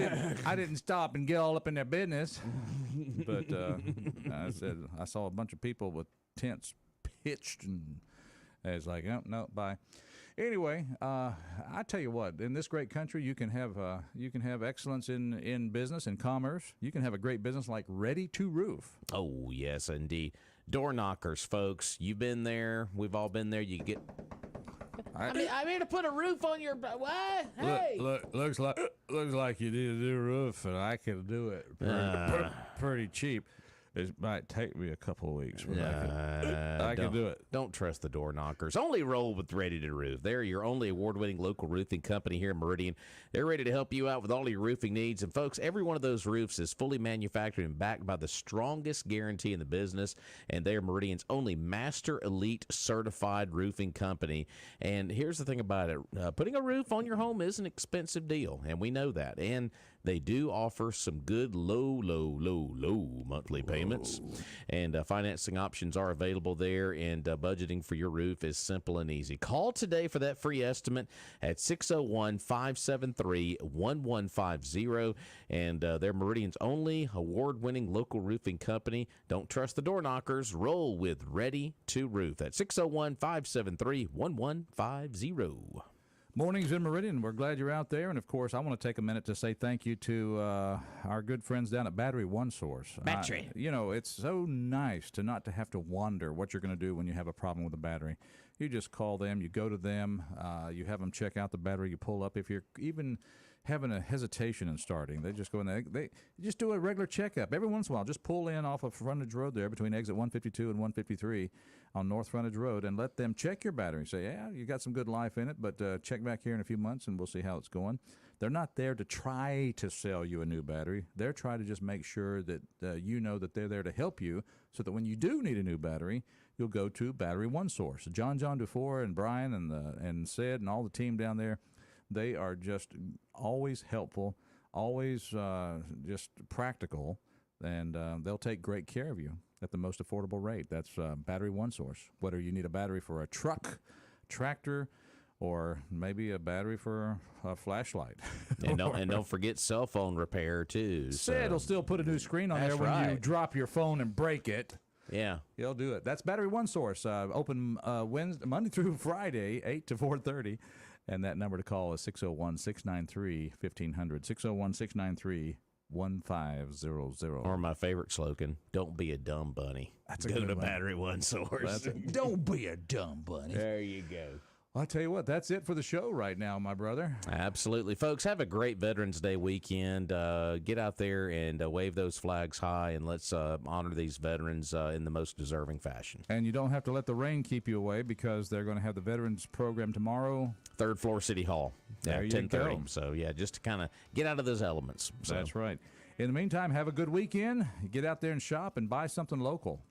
didn't stop and get all up in their business, but I said I saw a bunch of people with tents pitched, and I was like, oh, no, bye. Anyway, I tell you what, in this great country, you can have excellence in business and commerce. You can have a great business like Ready to Roof. Oh yes, indeed. Door knockers, folks. You've been there. We've all been there. You get. I'm here to put a roof on your what? Hey, looks like you need a new roof, and I can do it pretty cheap. It might take me a couple of weeks, but I can do it. Don't trust the door knockers. Only roll with Ready to Roof. They're your only award-winning local roofing company here in Meridian. They're ready to help you out with all your roofing needs. And, folks, every one of those roofs is fully manufactured and backed by the strongest guarantee in the business. And they're Meridian's only Master Elite certified roofing company. And here's the thing about it. Putting a roof on your home is an expensive deal, and we know that. And they do offer some good low monthly payments. And financing options are available there, and budgeting for your roof is simple and easy. Call today for that free estimate at 601-573-1150. And they're Meridian's only award-winning local roofing company. Don't trust the door knockers. Roll with Ready to Roof. That's 601-573-1150. Mornings in Meridian. We're glad you're out there. And, of course, I want to take a minute to say thank you to our good friends down at Battery One Source. Battery. It's so nice to not to have to wonder what you're going to do when you have a problem with a battery. You just call them. You go to them. You have them check out the battery. You pull up. If you're even having a hesitation in starting, they just go in there. They just do a regular checkup. Every once in a while, just pull in off of Frontage Road there between exit 152 and 153 on North Frontage Road and let them check your battery. Say, yeah, you got some good life in it, but check back here in a few months and we'll see how it's going. They're not there to try to sell you a new battery. They're trying to just make sure that you know that they're there to help you so that when you do need a new battery, you'll go to Battery One Source. John Dufour and Brian and Sid and all the team down there, they are just always helpful, always just practical, and they'll take great care of you at the most affordable rate. That's Battery One Source. Whether you need a battery for a truck, tractor, or maybe a battery for a flashlight. And don't forget cell phone repair, too. Sid will still put a new screen on there when you drop your phone and break it. Yeah. He'll do it. That's Battery One Source. Open Monday through Friday, 8 to 4:30. And that number to call is 601-693-1500, 601-693-1500. Or my favorite slogan, don't be a dumb bunny. That's a Go good to one. Battery One Source. Don't be a dumb bunny. There you go. I'll tell you what, that's it for the show right now, my brother. Absolutely. Folks, have a great Veterans Day weekend. Get out there and wave those flags high, and let's honor these veterans in the most deserving fashion. And you don't have to let the rain keep you away because they're going to have the Veterans Program tomorrow. Third floor City Hall there at 10:30. So, yeah, just to kind of get out of those elements. So. That's right. In the meantime, have a good weekend. Get out there and shop and buy something local.